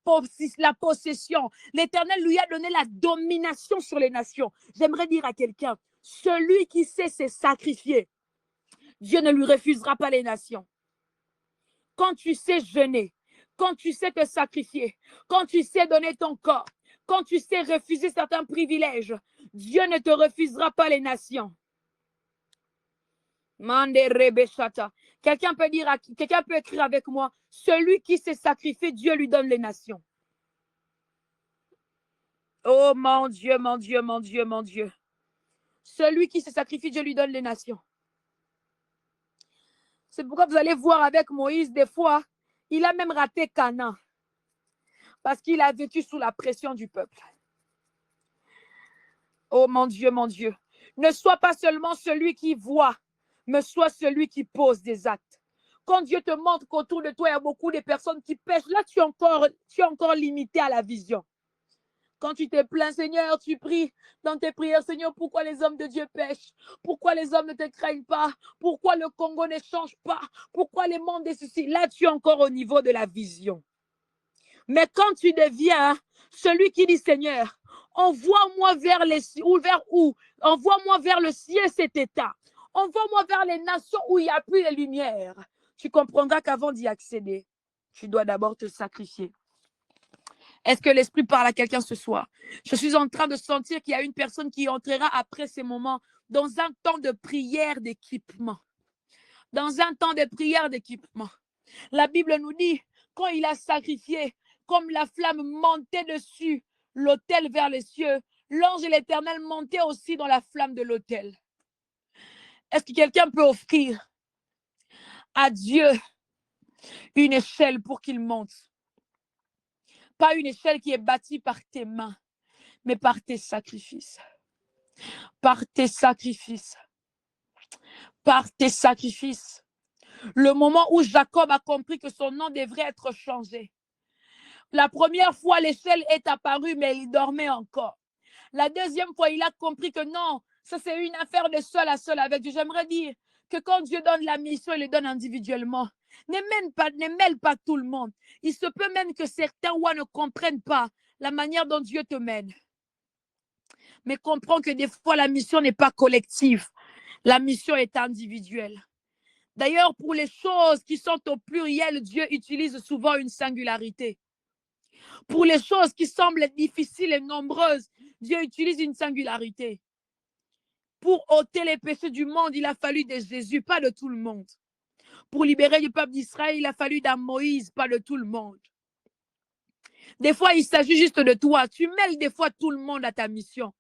possession. L'Éternel lui a donné la domination sur les nations. J'aimerais dire à quelqu'un, celui qui sait se sacrifier, Dieu ne lui refusera pas les nations. Quand tu sais jeûner, quand tu sais te sacrifier, quand tu sais donner ton corps, quand tu sais refuser certains privilèges, Dieu ne te refusera pas les nations. Quelqu'un peut écrire avec moi, celui qui s'est sacrifié, Dieu lui donne les nations. Oh mon Dieu, mon Dieu, mon Dieu, mon Dieu. Celui qui se sacrifie, Dieu lui donne les nations. C'est pourquoi vous allez voir avec Moïse, des fois, il a même raté Canaan. Parce qu'il a vécu sous la pression du peuple. Oh mon Dieu, mon Dieu. Ne sois pas seulement celui qui voit, mais sois celui qui pose des actes. Quand Dieu te montre qu'autour de toi, il y a beaucoup de personnes qui pêchent, là, tu es encore limité à la vision. Quand tu te plains, Seigneur, tu pries dans tes prières, Seigneur, pourquoi les hommes de Dieu pêchent? Pourquoi les hommes ne te craignent pas? Pourquoi le Congo ne change pas? Pourquoi les mondes est ceci? Là, tu es encore au niveau de la vision. Mais quand tu deviens celui qui dit, Seigneur, envoie-moi vers les cieux, vers où? Envoie-moi vers le ciel cet état. Envoie-moi vers les nations où il n'y a plus de lumière. Tu comprendras qu'avant d'y accéder, tu dois d'abord te sacrifier. Est-ce que l'Esprit parle à quelqu'un ce soir? Je suis en train de sentir qu'il y a une personne qui entrera après ces moments dans un temps de prière d'équipement. Dans un temps de prière d'équipement. La Bible nous dit, quand il a sacrifié, comme la flamme montait dessus l'autel vers les cieux, l'ange de l'Éternel montait aussi dans la flamme de l'autel. Est-ce que quelqu'un peut offrir à Dieu une échelle pour qu'il monte? Pas une échelle qui est bâtie par tes mains, mais par tes sacrifices. Par tes sacrifices. Par tes sacrifices. Le moment où Jacob a compris que son nom devrait être changé. La première fois, l'échelle est apparue, mais il dormait encore. La deuxième fois, il a compris que non, ça c'est une affaire de seul à seul avec Dieu. J'aimerais dire que quand Dieu donne la mission, il le donne individuellement. Ne mêle pas tout le monde. Il se peut même que certains ne comprennent pas la manière dont Dieu te mène. Mais comprends que des fois, la mission n'est pas collective. La mission est individuelle. D'ailleurs, pour les choses qui sont au pluriel, Dieu utilise souvent une singularité. Pour les choses qui semblent difficiles et nombreuses, Dieu utilise une singularité. Pour ôter les péchés du monde, il a fallu de Jésus, pas de tout le monde. Pour libérer le peuple d'Israël, il a fallu d'un Moïse, pas de tout le monde. Des fois, il s'agit juste de toi. Tu mêles des fois tout le monde à ta mission.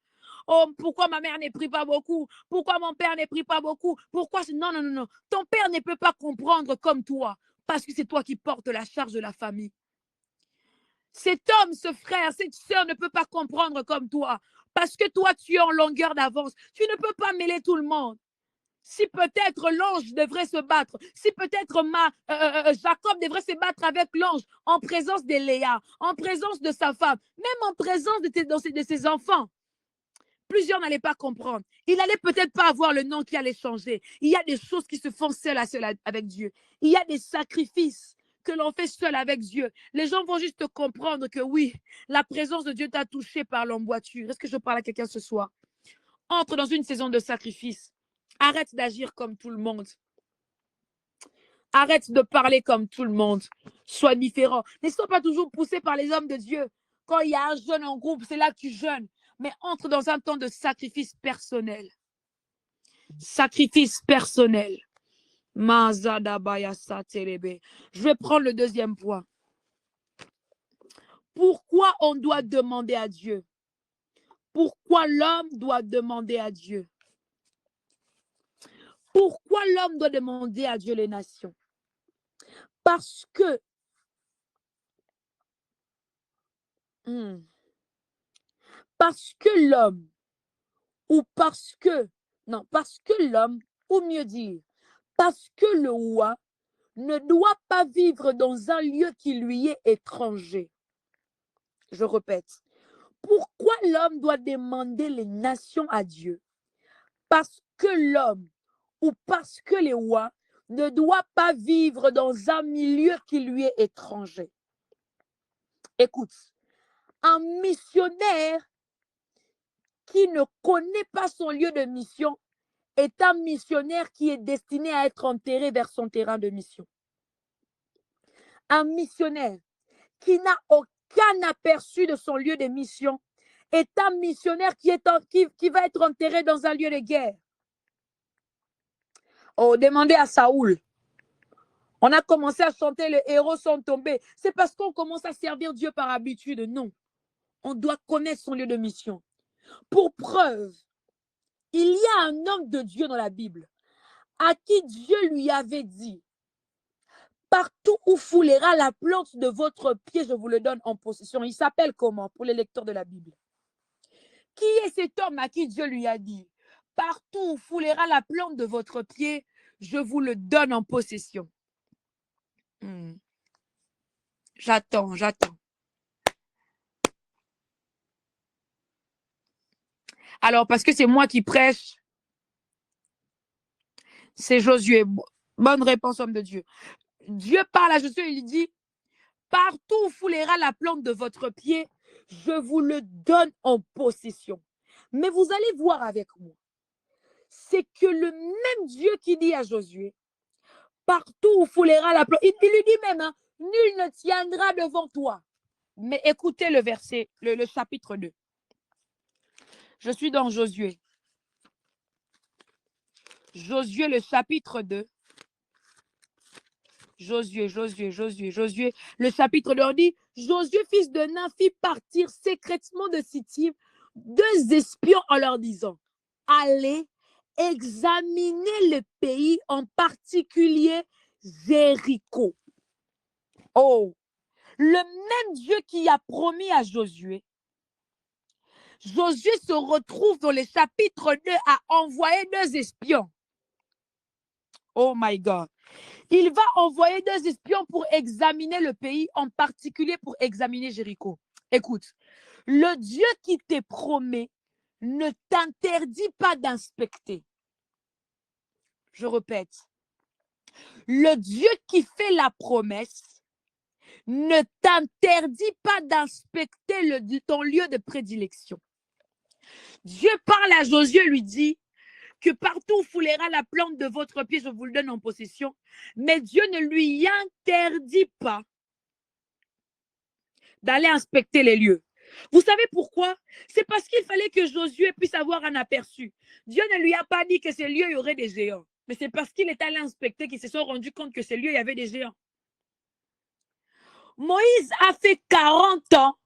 Oh, pourquoi ma mère ne prie pas beaucoup? Pourquoi mon père ne prie pas beaucoup? Pourquoi? Non, non, non, non. Ton père ne peut pas comprendre comme toi, parce que c'est toi qui portes la charge de la famille. Cet homme, ce frère, cette soeur ne peut pas comprendre comme toi, parce que toi, tu es en longueur d'avance. Tu ne peux pas mêler tout le monde. Si peut-être l'ange devrait se battre, si peut-être Jacob devrait se battre avec l'ange en présence de Léa, en présence de sa femme, même en présence de ses enfants, plusieurs n'allaient pas comprendre. Il n'allait peut-être pas avoir le nom qui allait changer. Il y a des choses qui se font seul à seul avec Dieu. Il y a des sacrifices que l'on fait seul avec Dieu. Les gens vont juste comprendre que oui, la présence de Dieu t'a touché par l'emboîture. Est-ce que je parle à quelqu'un ce soir? Entre dans une saison de sacrifice. Arrête d'agir comme tout le monde. Arrête de parler comme tout le monde. Sois différent. Ne sois pas toujours poussé par les hommes de Dieu. Quand il y a un jeûne en groupe, c'est là que tu jeûnes. Mais entre dans un temps de sacrifice personnel. Sacrifice personnel. Je vais prendre le deuxième point. Pourquoi on doit demander à Dieu? Pourquoi l'homme doit demander à Dieu? Pourquoi l'homme doit demander à Dieu les nations? Parce que l'homme, ou parce que l'homme, ou mieux dire, parce que le roi ne doit pas vivre dans un lieu qui lui est étranger. Je répète, pourquoi l'homme doit demander les nations à Dieu? Parce que l'homme, ou parce que les rois, ne doit pas vivre dans un milieu qui lui est étranger. Écoute, un missionnaire qui ne connaît pas son lieu de mission est un missionnaire qui est destiné à être enterré vers son terrain de mission. Un missionnaire qui n'a aucun aperçu de son lieu de mission est un missionnaire qui va être enterré dans un lieu de guerre. Oh, demandez à Saoul. On a commencé à chanter les héros sont tombés. C'est parce qu'on commence à servir Dieu par habitude. Non. On doit connaître son lieu de mission. Pour preuve, il y a un homme de Dieu dans la Bible à qui Dieu lui avait dit: partout où foulera la plante de votre pied, je vous le donne en possession. Il s'appelle comment pour les lecteurs de la Bible? Qui est cet homme à qui Dieu lui a dit: partout où foulera la plante de votre pied, je vous le donne en possession? J'attends. Alors, parce que c'est moi qui prêche, c'est Josué. Bonne réponse, homme de Dieu. Dieu parle à Josué, il dit: partout où foulera la plante de votre pied, je vous le donne en possession. Mais vous allez voir avec moi, c'est que le même Dieu qui dit à Josué: partout où foulera la plante, il lui dit même, hein, nul ne tiendra devant toi. Mais écoutez le verset, le chapitre 2. Je suis dans Josué. Josué, le chapitre 2. Josué, le chapitre 2, on dit: Josué, fils de Nun, fit partir secrètement de Sittim 2 espions en leur disant: allez examiner le pays, en particulier Jéricho. Oh, le même Dieu qui a promis à Josué, Josué se retrouve dans le chapitre 2 à envoyer 2 espions. Oh my God. Il va envoyer 2 espions pour examiner le pays, en particulier pour examiner Jéricho. Écoute, le Dieu qui te promet ne t'interdit pas d'inspecter. Je répète, le Dieu qui fait la promesse ne t'interdit pas d'inspecter ton lieu de prédilection. Dieu parle à Josué, lui dit que partout où foulera la plante de votre pied, je vous le donne en possession. Mais Dieu ne lui interdit pas d'aller inspecter les lieux. Vous savez pourquoi? C'est parce qu'il fallait que Josué puisse avoir un aperçu. Dieu ne lui a pas dit que ces lieux, il y aurait des géants. Mais c'est parce qu'il est allé inspecter qu'ils se sont rendus compte que ces lieux, il y avait des géants. Moïse a fait 40 ans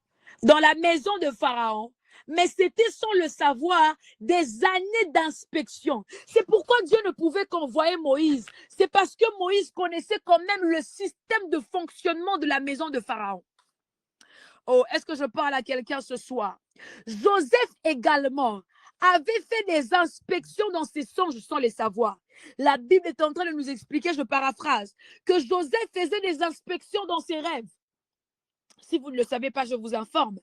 dans la maison de Pharaon, mais c'était sans le savoir des années d'inspection. C'est pourquoi Dieu ne pouvait qu'envoyer Moïse. C'est parce que Moïse connaissait quand même le système de fonctionnement de la maison de Pharaon. Oh, est-ce que je parle à quelqu'un ce soir? Joseph également avait fait des inspections dans ses songes sans les savoir. La Bible est en train de nous expliquer, je paraphrase, que Joseph faisait des inspections dans ses rêves. Si vous ne le savez pas, je vous informe.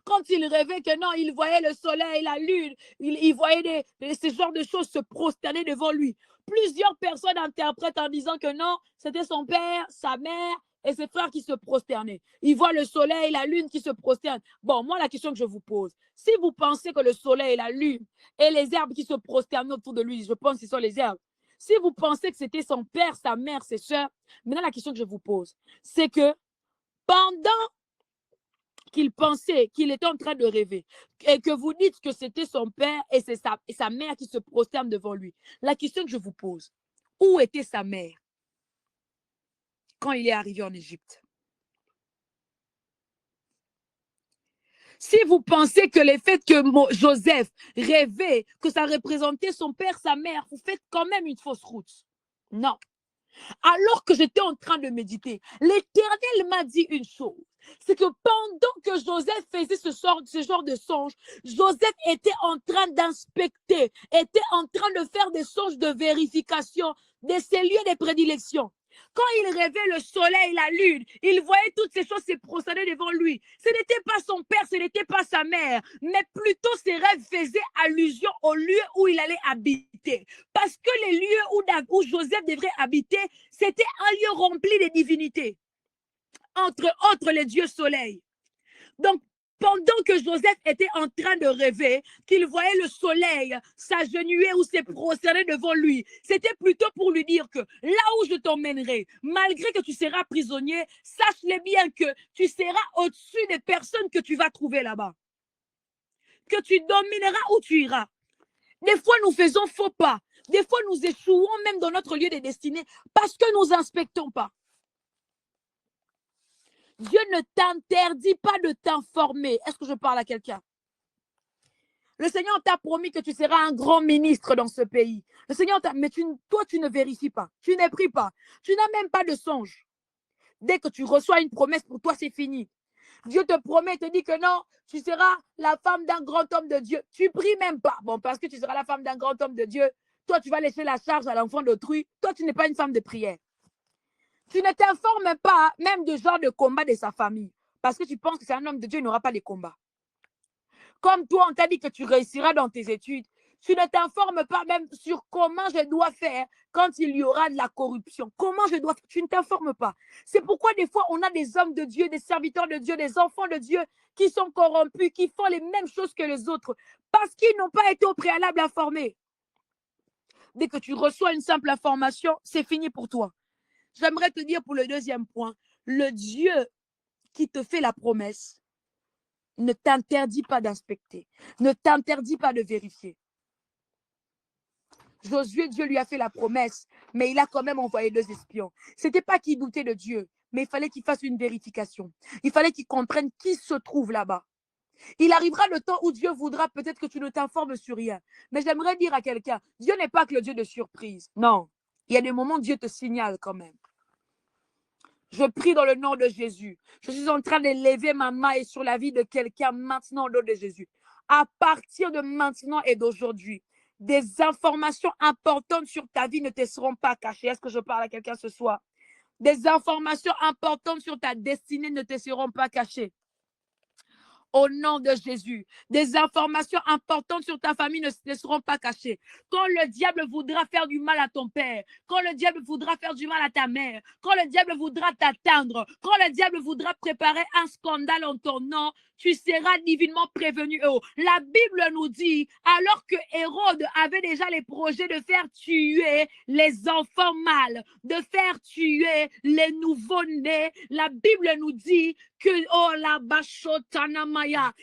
Quand il rêvait que non, il voyait le soleil, la lune, il voyait ce genre de choses se prosterner devant lui. Plusieurs personnes interprètent en disant que non, c'était son père, sa mère, et ses frères qui se prosternaient. Il voit le soleil, la lune qui se prosternent. Bon, moi, la question que je vous pose, si vous pensez que le soleil, la lune et les herbes qui se prosternent autour de lui, je pense que ce sont les herbes. Si vous pensez que c'était son père, sa mère, ses soeurs, maintenant la question que je vous pose, c'est que pendant qu'il pensait, qu'il était en train de rêver, et que vous dites que c'était son père et c'est sa mère qui se prosterne devant lui, la question que je vous pose, où était sa mère quand il est arrivé en Égypte? Si vous pensez que le fait que Joseph rêvait, que ça représentait son père, sa mère, vous faites quand même une fausse route. Non. Alors que j'étais en train de méditer, l'Éternel m'a dit une chose, c'est que pendant que Joseph faisait ce genre de songe, Joseph était en train d'inspecter, était en train de faire des songes de vérification de ses lieux de prédilection. Quand il rêvait le soleil, la lune, il voyait toutes ces choses se prosterner devant lui. Ce n'était pas son père, ce n'était pas sa mère, mais plutôt ses rêves faisaient allusion au lieu où il allait habiter. Parce que les lieux où Joseph devrait habiter, c'était un lieu rempli de divinités, entre autres les dieux soleil. Donc, pendant que Joseph était en train de rêver, qu'il voyait le soleil s'agenouiller ou se prosterner devant lui, c'était plutôt pour lui dire que là où je t'emmènerai, malgré que tu seras prisonnier, sache-le bien que tu seras au-dessus des personnes que tu vas trouver là-bas. Que tu domineras où tu iras. Des fois, nous faisons faux pas. Des fois, nous échouons même dans notre lieu de destinée parce que nous n'inspectons pas. Dieu ne t'interdit pas de t'informer. Est-ce que je parle à quelqu'un? Le Seigneur t'a promis que tu seras un grand ministre dans ce pays. Le Seigneur t'a... Mais toi, tu ne vérifies pas. Tu ne pries pas. Tu n'as même pas de songe. Dès que tu reçois une promesse, pour toi, c'est fini. Dieu te promet, te dit que non, tu seras la femme d'un grand homme de Dieu. Tu pries même pas. Bon, parce que tu seras la femme d'un grand homme de Dieu, toi, tu vas laisser la charge à l'enfant d'autrui. Toi, tu n'es pas une femme de prière. Tu ne t'informes pas même du genre de combat de sa famille. Parce que tu penses que c'est un homme de Dieu, il n'aura pas de combat. Comme toi, on t'a dit que tu réussiras dans tes études. Tu ne t'informes pas même sur comment je dois faire quand il y aura de la corruption. Comment je dois faire. Tu ne t'informes pas. C'est pourquoi des fois, on a des hommes de Dieu, des serviteurs de Dieu, des enfants de Dieu qui sont corrompus, qui font les mêmes choses que les autres parce qu'ils n'ont pas été au préalable informés. Dès que tu reçois une simple information, c'est fini pour toi. J'aimerais te dire pour le deuxième point, le Dieu qui te fait la promesse ne t'interdit pas d'inspecter, ne t'interdit pas de vérifier. Josué, Dieu lui a fait la promesse, mais il a quand même envoyé 2 espions. Ce n'était pas qu'il doutait de Dieu, mais il fallait qu'il fasse une vérification. Il fallait qu'il comprenne qui se trouve là-bas. Il arrivera le temps où Dieu voudra peut-être que tu ne t'informes sur rien. Mais j'aimerais dire à quelqu'un, Dieu n'est pas que le Dieu de surprise. Non, il y a des moments où Dieu te signale quand même. Je prie dans le nom de Jésus. Je suis en train de lever ma main sur la vie de quelqu'un maintenant au nom de Jésus. À partir de maintenant et d'aujourd'hui, des informations importantes sur ta vie ne te seront pas cachées. Est-ce que je parle à quelqu'un ce soir? Des informations importantes sur ta destinée ne te seront pas cachées. Au nom de Jésus, des informations importantes sur ta famille ne seront pas cachées. Quand le diable voudra faire du mal à ton père, quand le diable voudra faire du mal à ta mère, quand le diable voudra t'atteindre, quand le diable voudra préparer un scandale en ton nom, tu seras divinement prévenu. La Bible nous dit, alors que Hérode avait déjà les projets de faire tuer les enfants mâles, de faire tuer les nouveau-nés, la Bible nous dit que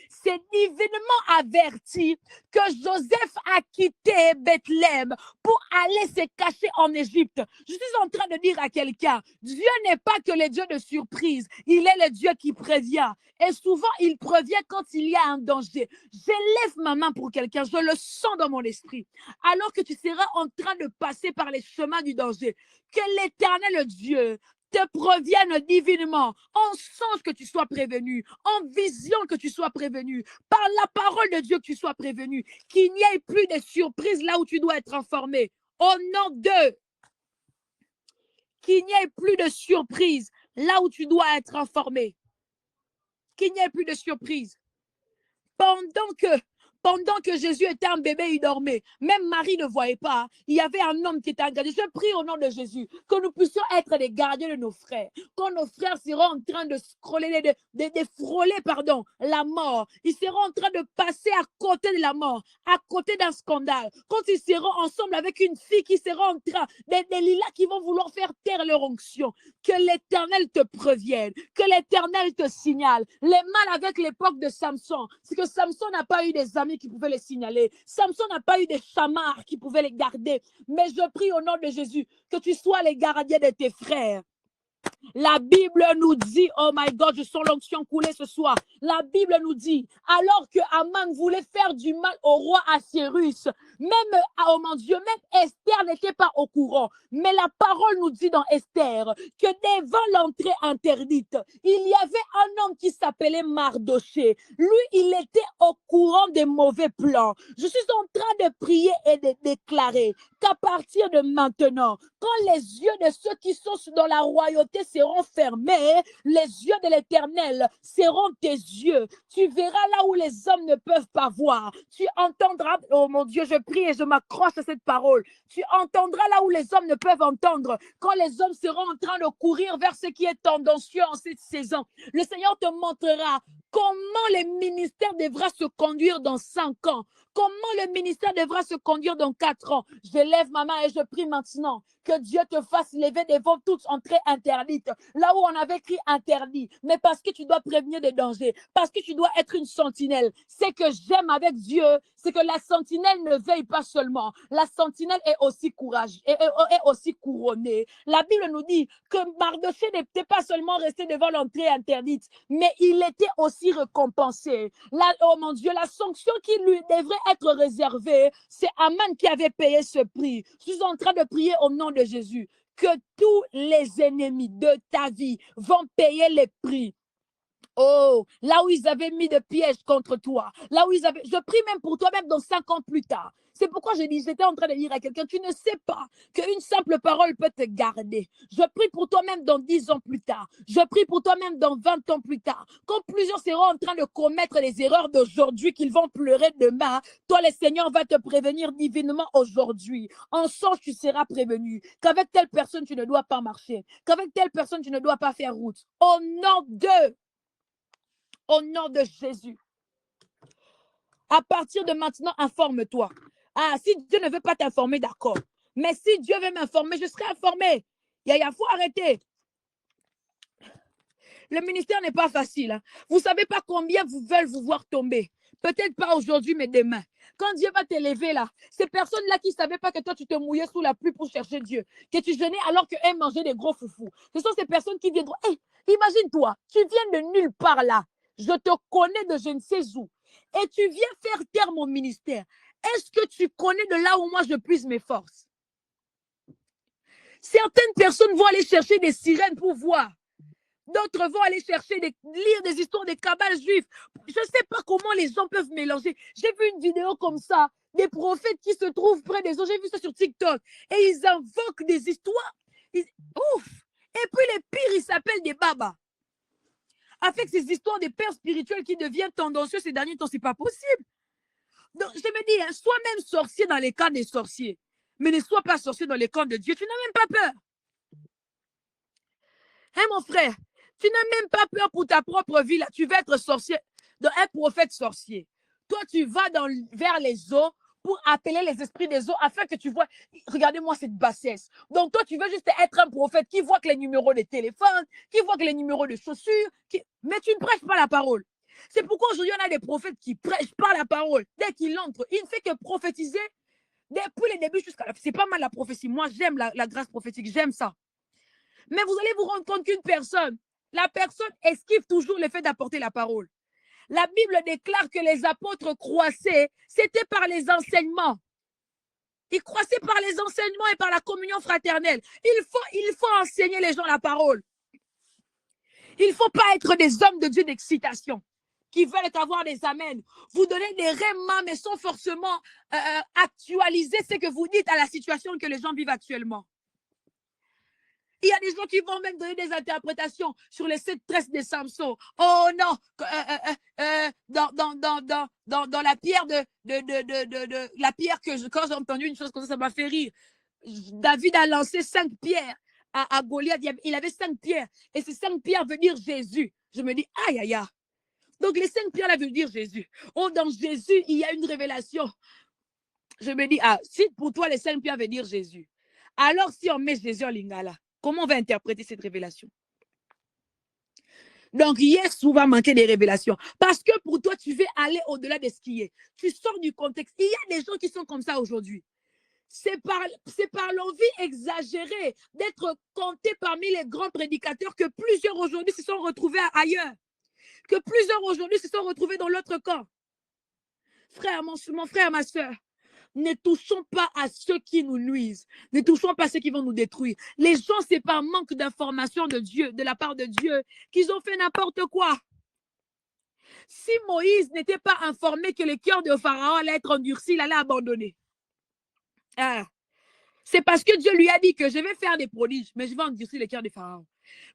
c'est divinement averti que Joseph a quitté Bethléem pour aller se cacher en Égypte. Je suis en train de dire à quelqu'un, Dieu n'est pas que le Dieu de surprise, il est le Dieu qui prévient. Et souvent, il prévient quand il y a un danger. Je lève ma main pour quelqu'un, je le sens dans mon esprit. Alors que tu seras en train de passer par les chemins du danger, que l'Éternel Dieu te proviennent divinement, en sens que tu sois prévenu, en vision que tu sois prévenu, par la parole de Dieu que tu sois prévenu, qu'il n'y ait plus de surprises là où tu dois être informé. Au nom de, qu'il n'y ait plus de surprises là où tu dois être informé. Qu'il n'y ait plus de surprises. pendant que Jésus était un bébé, il dormait. Même Marie ne voyait pas. Il y avait un homme qui était un gardien. Je prie au nom de Jésus que nous puissions être des gardiens de nos frères. Quand nos frères seront en train de scroller, de frôler, la mort. Ils seront en train de passer à côté de la mort, à côté d'un scandale. Quand ils seront ensemble avec une fille qui sera en train, des lilas qui vont vouloir faire taire leur onction, que l'Éternel te prévienne, que l'Éternel te signale. Les mal avec l'époque de Samson, c'est que Samson n'a pas eu des amis qui pouvaient les signaler. Samson n'a pas eu des chamards qui pouvaient les garder. Mais je prie au nom de Jésus que tu sois les gardiens de tes frères. La Bible nous dit, oh my God, je sens l'onction couler ce soir. La Bible nous dit, alors que Aman voulait faire du mal au roi Assyrus, même, oh mon Dieu, même Esther n'était pas au courant. Mais la parole nous dit dans Esther que devant l'entrée interdite, il y avait un homme qui s'appelait Mardoché. Lui, il était au courant des mauvais plans. Je suis en train de prier et de déclarer qu'à partir de maintenant, quand les yeux de ceux qui sont dans la royauté seront fermés, les yeux de l'Éternel seront tes yeux. Tu verras là où les hommes ne peuvent pas voir. Tu entendras, oh mon Dieu, je prie et je m'accroche à cette parole. Tu entendras là où les hommes ne peuvent entendre. Quand les hommes seront en train de courir vers ce qui est tendancieux en cette saison, le Seigneur te montrera comment le ministère devra se conduire dans 5 ans. Comment le ministère devra se conduire dans 4 ans. Je lève ma main et je prie maintenant que Dieu te fasse lever devant toute entrée interdite. Là où on avait écrit interdit, mais parce que tu dois prévenir des dangers, parce que tu dois être une sentinelle. Ce que j'aime avec Dieu, c'est que la sentinelle ne veille pas seulement. La sentinelle est aussi courageuse, est aussi couronnée. La Bible nous dit que Mardoché n'était pas seulement resté devant l'entrée interdite, mais il était aussi récompensé. Là, oh mon Dieu, la sanction qui lui devrait être réservée, c'est Aman qui avait payé ce prix. Je suis en train de prier au nom de Jésus que tous les ennemis de ta vie vont payer les prix. Oh, là où ils avaient mis de pièges contre toi, là où ils avaient, je prie même pour toi, même dans 5 ans plus tard. C'est pourquoi je dis, j'étais en train de dire à quelqu'un, tu ne sais pas qu'une simple parole peut te garder. Je prie pour toi même dans 10 ans plus tard. Je prie pour toi même dans 20 ans plus tard. Quand plusieurs seront en train de commettre les erreurs d'aujourd'hui, qu'ils vont pleurer demain, toi, le Seigneur va te prévenir divinement aujourd'hui. En songe, tu seras prévenu qu'avec telle personne, tu ne dois pas marcher, qu'avec telle personne, tu ne dois pas faire route. Au nom de Jésus. À partir de maintenant, informe-toi. Ah, si Dieu ne veut pas t'informer, d'accord. Mais si Dieu veut m'informer, je serai informé. Il faut arrêter. Le ministère n'est pas facile. Hein. Vous ne savez pas combien vous veulent vous voir tomber. Peut-être pas aujourd'hui, mais demain. Quand Dieu va t'élever là, ces personnes-là qui ne savaient pas que toi, tu te mouillais sous la pluie pour chercher Dieu, que tu jeûnais alors qu'elles mangeaient des gros foufous. Ce sont ces personnes qui viendront. Hey, imagine-toi, tu viens de nulle part là. Je te connais de je ne sais où. Et tu viens faire taire mon ministère. Est-ce que tu connais de là où moi je puise mes forces? Certaines personnes vont aller chercher des sirènes pour voir. D'autres vont aller chercher, lire des histoires des cabales juifs. Je ne sais pas comment les gens peuvent mélanger. J'ai vu une vidéo comme ça, des prophètes qui se trouvent près des eaux. J'ai vu ça sur TikTok. Et ils invoquent des histoires. Ouf! Et puis les pires, ils s'appellent des babas. Avec ces histoires des pères spirituels qui deviennent tendancieux ces derniers temps, ce n'est pas possible. Donc, je me dis, hein, sois même sorcier dans les camps des sorciers. Mais ne sois pas sorcier dans les camps de Dieu. Tu n'as même pas peur. Hein, mon frère? Tu n'as même pas peur pour ta propre vie. Là. Tu veux être sorcier, un prophète sorcier. Toi, tu vas vers les eaux pour appeler les esprits des eaux afin que tu vois. Regardez-moi cette bassesse. Donc, toi, tu veux juste être un prophète qui voit que les numéros de téléphone, qui voit que les numéros de chaussures, mais tu ne prêches pas la parole. C'est pourquoi aujourd'hui, on a des prophètes qui prêchent pas la parole. Dès qu'il entre, il ne fait que prophétiser depuis le début jusqu'à la fin. C'est pas mal la prophétie. Moi, j'aime la grâce prophétique. J'aime ça. Mais vous allez vous rendre compte qu'une personne, la personne esquive toujours le fait d'apporter la parole. La Bible déclare que les apôtres croissaient, c'était par les enseignements. Ils croissaient par les enseignements et par la communion fraternelle. Il faut enseigner les gens la parole. Il ne faut pas être des hommes de Dieu d'excitation qui veulent avoir des amens. Vous donnez des rémans, mais sans forcément actualiser ce que vous dites à la situation que les gens vivent actuellement. Il y a des gens qui vont même donner des interprétations sur les 7 tresses de Samson. Oh non, dans la pierre la pierre quand j'ai entendu une chose comme ça m'a fait rire. David a lancé 5 pierres à Goliath. Il avait 5 pierres. Et ces 5 pierres veulent dire Jésus. Je me dis, aïe, aïe, aïe. Donc les 5 pierres là veulent dire Jésus. Oh, dans Jésus, il y a une révélation. Je me dis, ah, si pour toi les 5 pierres veulent dire Jésus, alors si on met Jésus en lingala, comment on va interpréter cette révélation? Donc, hier, souvent manquer des révélations. Parce que pour toi, tu veux aller au-delà de ce qui est. Tu sors du contexte. Il y a des gens qui sont comme ça aujourd'hui. C'est par l'envie exagérée d'être compté parmi les grands prédicateurs que plusieurs aujourd'hui se sont retrouvés ailleurs. Que plusieurs aujourd'hui se sont retrouvés dans l'autre camp. Frère, mon frère, ma soeur, ne touchons pas à ceux qui nous nuisent. Ne touchons pas à ceux qui vont nous détruire. Les gens, c'est par manque d'information de Dieu, de la part de Dieu, qu'ils ont fait n'importe quoi. Si Moïse n'était pas informé que le cœur de Pharaon allait être endurci, il allait abandonner. Ah. C'est parce que Dieu lui a dit que je vais faire des prodiges, mais je vais endurcir le cœur de Pharaon.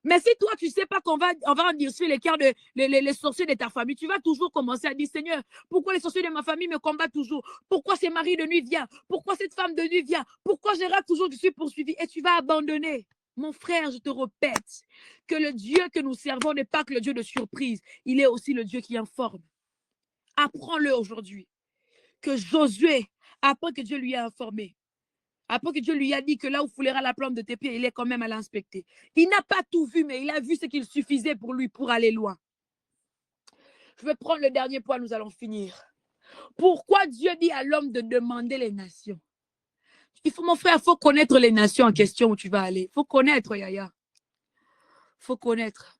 Mais si toi, tu ne sais pas qu'on va endurcir le cœur les sorciers de ta famille, tu vas toujours commencer à dire, Seigneur, pourquoi les sorciers de ma famille me combattent toujours? Pourquoi ces maris de nuit viennent? Pourquoi cette femme de nuit vient? Pourquoi je rate toujours, je suis poursuivi? Et tu vas abandonner. Mon frère, je te répète que le Dieu que nous servons n'est pas que le Dieu de surprise. Il est aussi le Dieu qui informe. Apprends-le aujourd'hui. Que Josué, après que Dieu lui a informé, après que Dieu lui a dit que là où foulera la plante de tes pieds, il est quand même allé inspecter. Il n'a pas tout vu, mais il a vu ce qu'il suffisait pour lui pour aller loin. Je vais prendre le dernier point, nous allons finir. Pourquoi Dieu dit à l'homme de demander les nations? Mon frère, il faut connaître les nations en question où tu vas aller. Il faut connaître, Yaya. Il faut connaître.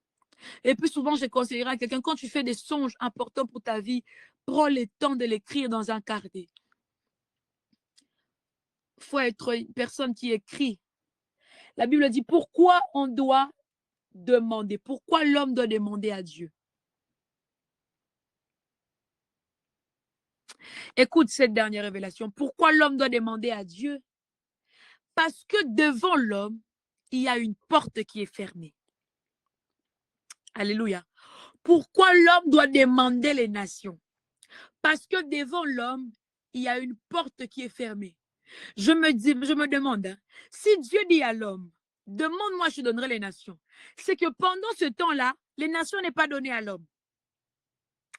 Et puis souvent, je conseillerais à quelqu'un, quand tu fais des songes importants pour ta vie, prends le temps de l'écrire dans un carnet. Il faut être une personne qui écrit. La Bible dit pourquoi on doit demander, pourquoi l'homme doit demander à Dieu. Écoute cette dernière révélation. Pourquoi l'homme doit demander à Dieu? Parce que devant l'homme, il y a une porte qui est fermée. Alléluia. Pourquoi l'homme doit demander les nations? Parce que devant l'homme, il y a une porte qui est fermée. Je me demande, hein, si Dieu dit à l'homme, demande-moi, je te donnerai les nations. C'est que pendant ce temps-là, les nations n'est pas données à l'homme.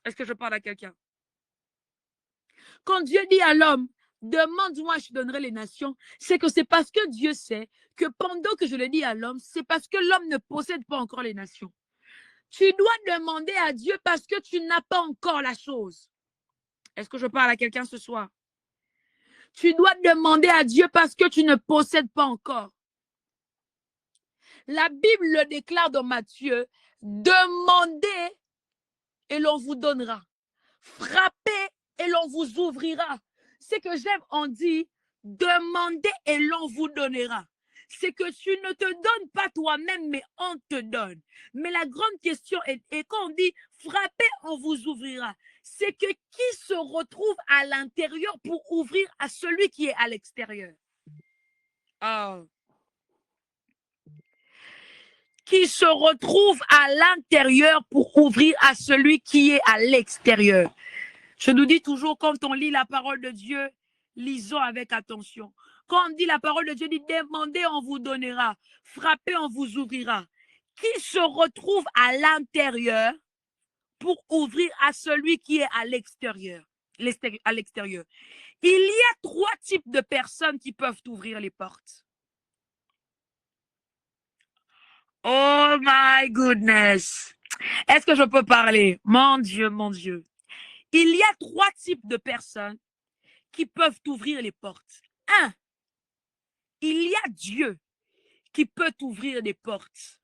Est-ce que je parle à quelqu'un? Quand Dieu dit à l'homme, demande-moi, je te donnerai les nations, c'est que c'est parce que Dieu sait que pendant que je le dis à l'homme, c'est parce que l'homme ne possède pas encore les nations. Tu dois demander à Dieu parce que tu n'as pas encore la chose. Est-ce que je parle à quelqu'un ce soir? Tu dois demander à Dieu parce que tu ne possèdes pas encore. La Bible le déclare dans Matthieu, demandez et l'on vous donnera. Frappez et l'on vous ouvrira. Ce que j'aime, on dit, demandez et l'on vous donnera. C'est que tu ne te donnes pas toi-même, mais on te donne. Mais la grande question est quand on dit frappez, on vous ouvrira, c'est que qui se retrouve à l'intérieur pour ouvrir à celui qui est à l'extérieur? Oh. Qui se retrouve à l'intérieur pour ouvrir à celui qui est à l'extérieur. Je nous dis toujours, quand on lit la parole de Dieu, lisons avec attention. Quand on dit la parole de Dieu, dit demandez, on vous donnera. Frappez, on vous ouvrira. Qui se retrouve à l'intérieur pour ouvrir à celui qui est à l'extérieur? À l'extérieur. Il y a 3 types de personnes qui peuvent ouvrir les portes. Oh my goodness. Est-ce que je peux parler? Mon Dieu, mon Dieu. Il y a 3 types de personnes qui peuvent ouvrir les portes. 1, il y a Dieu qui peut ouvrir des portes.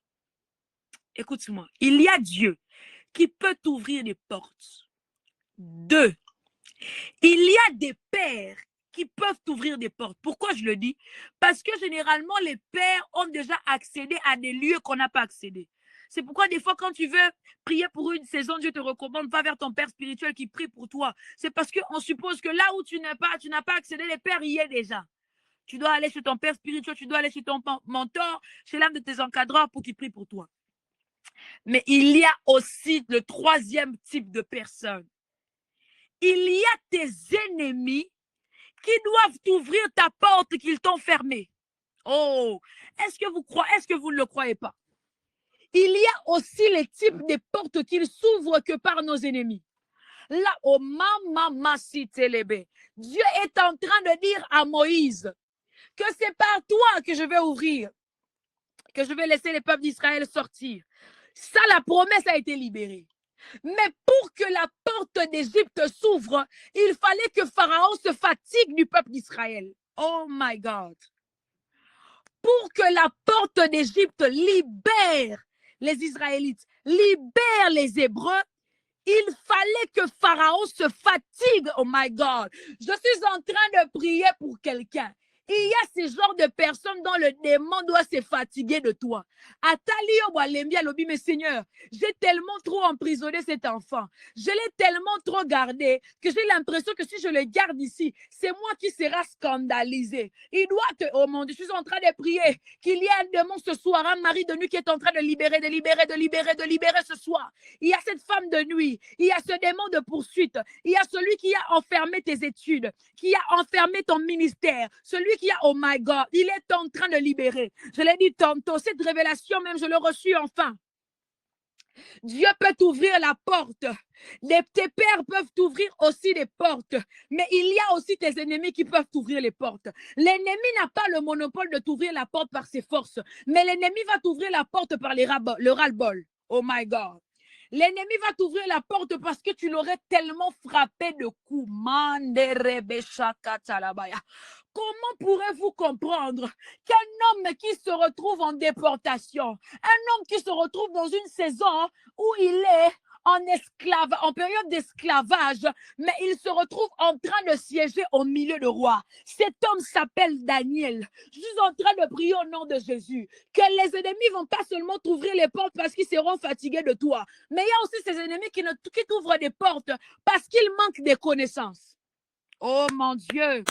Écoute-moi. Il y a Dieu qui peut ouvrir des portes. 2, il y a des pères qui peuvent ouvrir des portes. Pourquoi je le dis? Parce que généralement, les pères ont déjà accédé à des lieux qu'on n'a pas accédé. C'est pourquoi des fois, quand tu veux prier pour une saison, Dieu te recommande, va vers ton père spirituel qui prie pour toi. C'est parce qu'on suppose que là où tu n'as pas accédé, les pères y est déjà. Tu dois aller chez ton père spirituel, tu dois aller chez ton mentor, chez l'un de tes encadreurs pour qu'il prie pour toi. Mais il y a aussi le troisième type de personne. Il y a tes ennemis qui doivent t'ouvrir ta porte qu'ils t'ont fermée. Oh, est-ce que vous ne le croyez pas? Il y a aussi les types de portes qui ne s'ouvrent que par nos ennemis. Là, oh maman, si Dieu est en train de dire à Moïse que c'est par toi que je vais ouvrir, que je vais laisser les peuples d'Israël sortir. Ça, la promesse a été libérée. Mais pour que la porte d'Égypte s'ouvre, il fallait que Pharaon se fatigue du peuple d'Israël. Oh my God. Pour que la porte d'Égypte libère les Israélites, libère les Hébreux, il fallait que Pharaon se fatigue. Oh my God. Je suis en train de prier pour quelqu'un. Il y a ce genre de personnes dont le démon doit se fatiguer de toi. Mais Seigneur, j'ai tellement trop emprisonné cet enfant. Je l'ai tellement trop gardé que j'ai l'impression que si je le garde ici, c'est moi qui sera scandalisé. Il doit te... Oh mon Dieu, je suis en train de prier qu'il y ait un démon ce soir, un mari de nuit qui est en train de libérer ce soir. Il y a cette femme de nuit, il y a ce démon de poursuite, il y a celui qui a enfermé tes études, qui a enfermé ton ministère, celui qui a, oh my God, il est en train de libérer. Je l'ai dit tantôt, cette révélation même, je l'ai reçue enfin. Dieu peut t'ouvrir la porte. Tes pères peuvent t'ouvrir aussi les portes. Mais il y a aussi tes ennemis qui peuvent t'ouvrir les portes. L'ennemi n'a pas le monopole de t'ouvrir la porte par ses forces. Mais l'ennemi va t'ouvrir la porte par le ras-le-bol. Oh my God. L'ennemi va t'ouvrir la porte parce que tu l'aurais tellement frappé de coups. Comment pourrez-vous comprendre qu'un homme qui se retrouve en déportation, un homme qui se retrouve dans une saison où il est en période d'esclavage, mais il se retrouve en train de siéger au milieu de rois. Cet homme s'appelle Daniel. Je suis en train de prier au nom de Jésus que les ennemis vont pas seulement t'ouvrir les portes parce qu'ils seront fatigués de toi, mais il y a aussi ces ennemis qui t'ouvrent des portes parce qu'ils manquent des connaissances. Oh mon Dieu!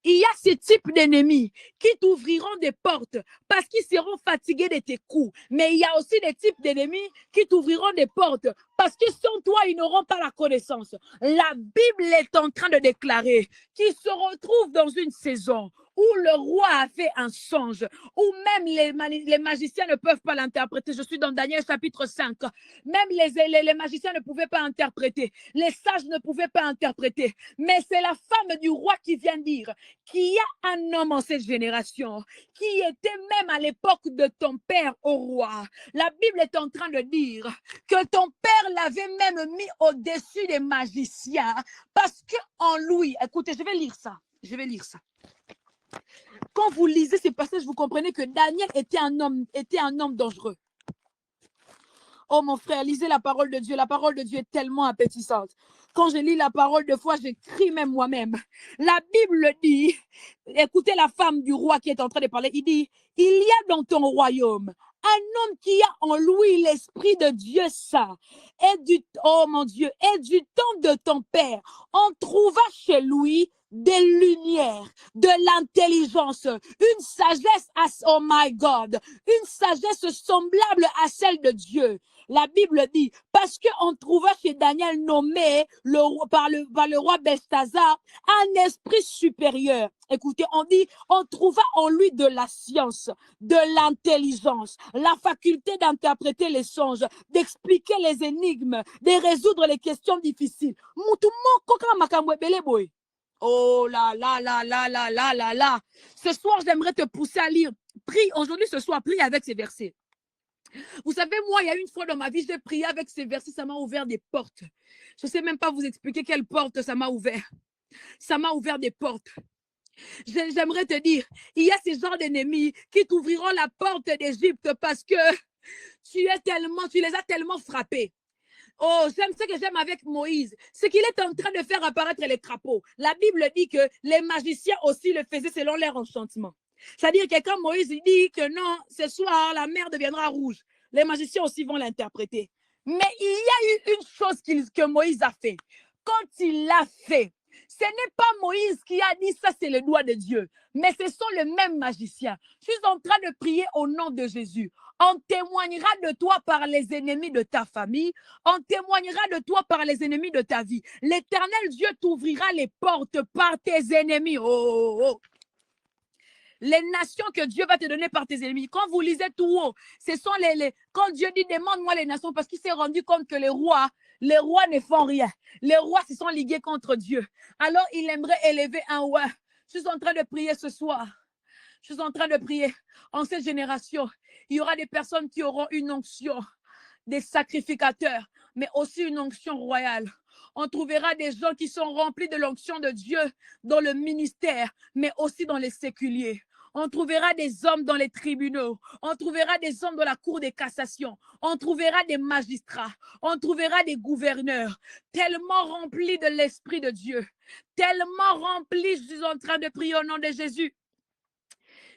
Il y a ce type d'ennemis qui t'ouvriront des portes parce qu'ils seront fatigués de tes coups. Mais il y a aussi des types d'ennemis qui t'ouvriront des portes parce que sans toi, ils n'auront pas la connaissance. La Bible est en train de déclarer qu'ils se retrouvent dans une saison où le roi a fait un songe, où même les magiciens ne peuvent pas l'interpréter. Je suis dans Daniel chapitre 5. Même les magiciens ne pouvaient pas interpréter. Les sages ne pouvaient pas interpréter. Mais c'est la femme du roi qui vient dire qu'il y a un homme en cette génération qui était même à l'époque de ton père au roi. La Bible est en train de dire que ton père l'avait même mis au-dessus des magiciens parce qu'en lui, écoutez, je vais lire ça. Quand vous lisez ces passages, vous comprenez que Daniel était un homme dangereux. Oh mon frère, lisez la parole de Dieu. La parole de Dieu est tellement appétissante. Quand je lis la parole de foi, j'écris même moi-même. La Bible dit, écoutez la femme du roi qui est en train de parler, il dit, il y a dans ton royaume un homme qui a en lui l'esprit de Dieu saint oh mon Dieu, et du temps de ton père, on trouva chez lui des lumières, de l'intelligence, une sagesse, oh my God, une sagesse semblable à celle de Dieu. La Bible dit, parce qu'on trouva chez Daniel nommé par le roi Belshazar un esprit supérieur. Écoutez, on dit, on trouva en lui de la science, de l'intelligence, la faculté d'interpréter les songes, d'expliquer les énigmes, de résoudre les questions difficiles. Oh là là là là là là là là. Ce soir, j'aimerais te pousser à lire. Prie aujourd'hui, ce soir, prie avec ces versets. Vous savez, moi, il y a une fois dans ma vie, j'ai prié avec ces versets, ça m'a ouvert des portes. Je ne sais même pas vous expliquer quelle porte ça m'a ouvert. Ça m'a ouvert des portes. J'aimerais te dire, il y a ces genres d'ennemis qui t'ouvriront la porte d'Égypte parce que tu les as tellement frappés. Oh, j'aime ce que j'aime avec Moïse, c'est qu'il est en train de faire apparaître les crapauds. La Bible dit que les magiciens aussi le faisaient selon leur enchantement. C'est-à-dire que quand Moïse dit que non, ce soir, la mer deviendra rouge, les magiciens aussi vont l'interpréter. Mais il y a eu une chose que Moïse a fait. Quand il l'a fait, Ce n'est pas Moïse qui a dit ça, c'est le doigt de Dieu, mais ce sont les mêmes magiciens. Je suis en train de prier au nom de Jésus. On témoignera de toi par les ennemis de ta famille. On témoignera de toi par les ennemis de ta vie. L'Éternel Dieu t'ouvrira les portes par tes ennemis. Oh, oh, oh. Les nations que Dieu va te donner par tes ennemis. Quand vous lisez tout haut, ce sont quand Dieu dit demande-moi les nations, parce qu'il s'est rendu compte que les rois ne font rien. Les rois se sont ligués contre Dieu. Alors il aimerait élever un roi. Je suis en train de prier ce soir. Je suis en train de prier. En cette génération, il y aura des personnes qui auront une onction, des sacrificateurs, mais aussi une onction royale. On trouvera des gens qui sont remplis de l'onction de Dieu dans le ministère, mais aussi dans les séculiers. On trouvera des hommes dans les tribunaux. On trouvera des hommes dans la cour des cassations. On trouvera des magistrats. On trouvera des gouverneurs tellement remplis de l'Esprit de Dieu. Tellement remplis, je suis en train de prier au nom de Jésus,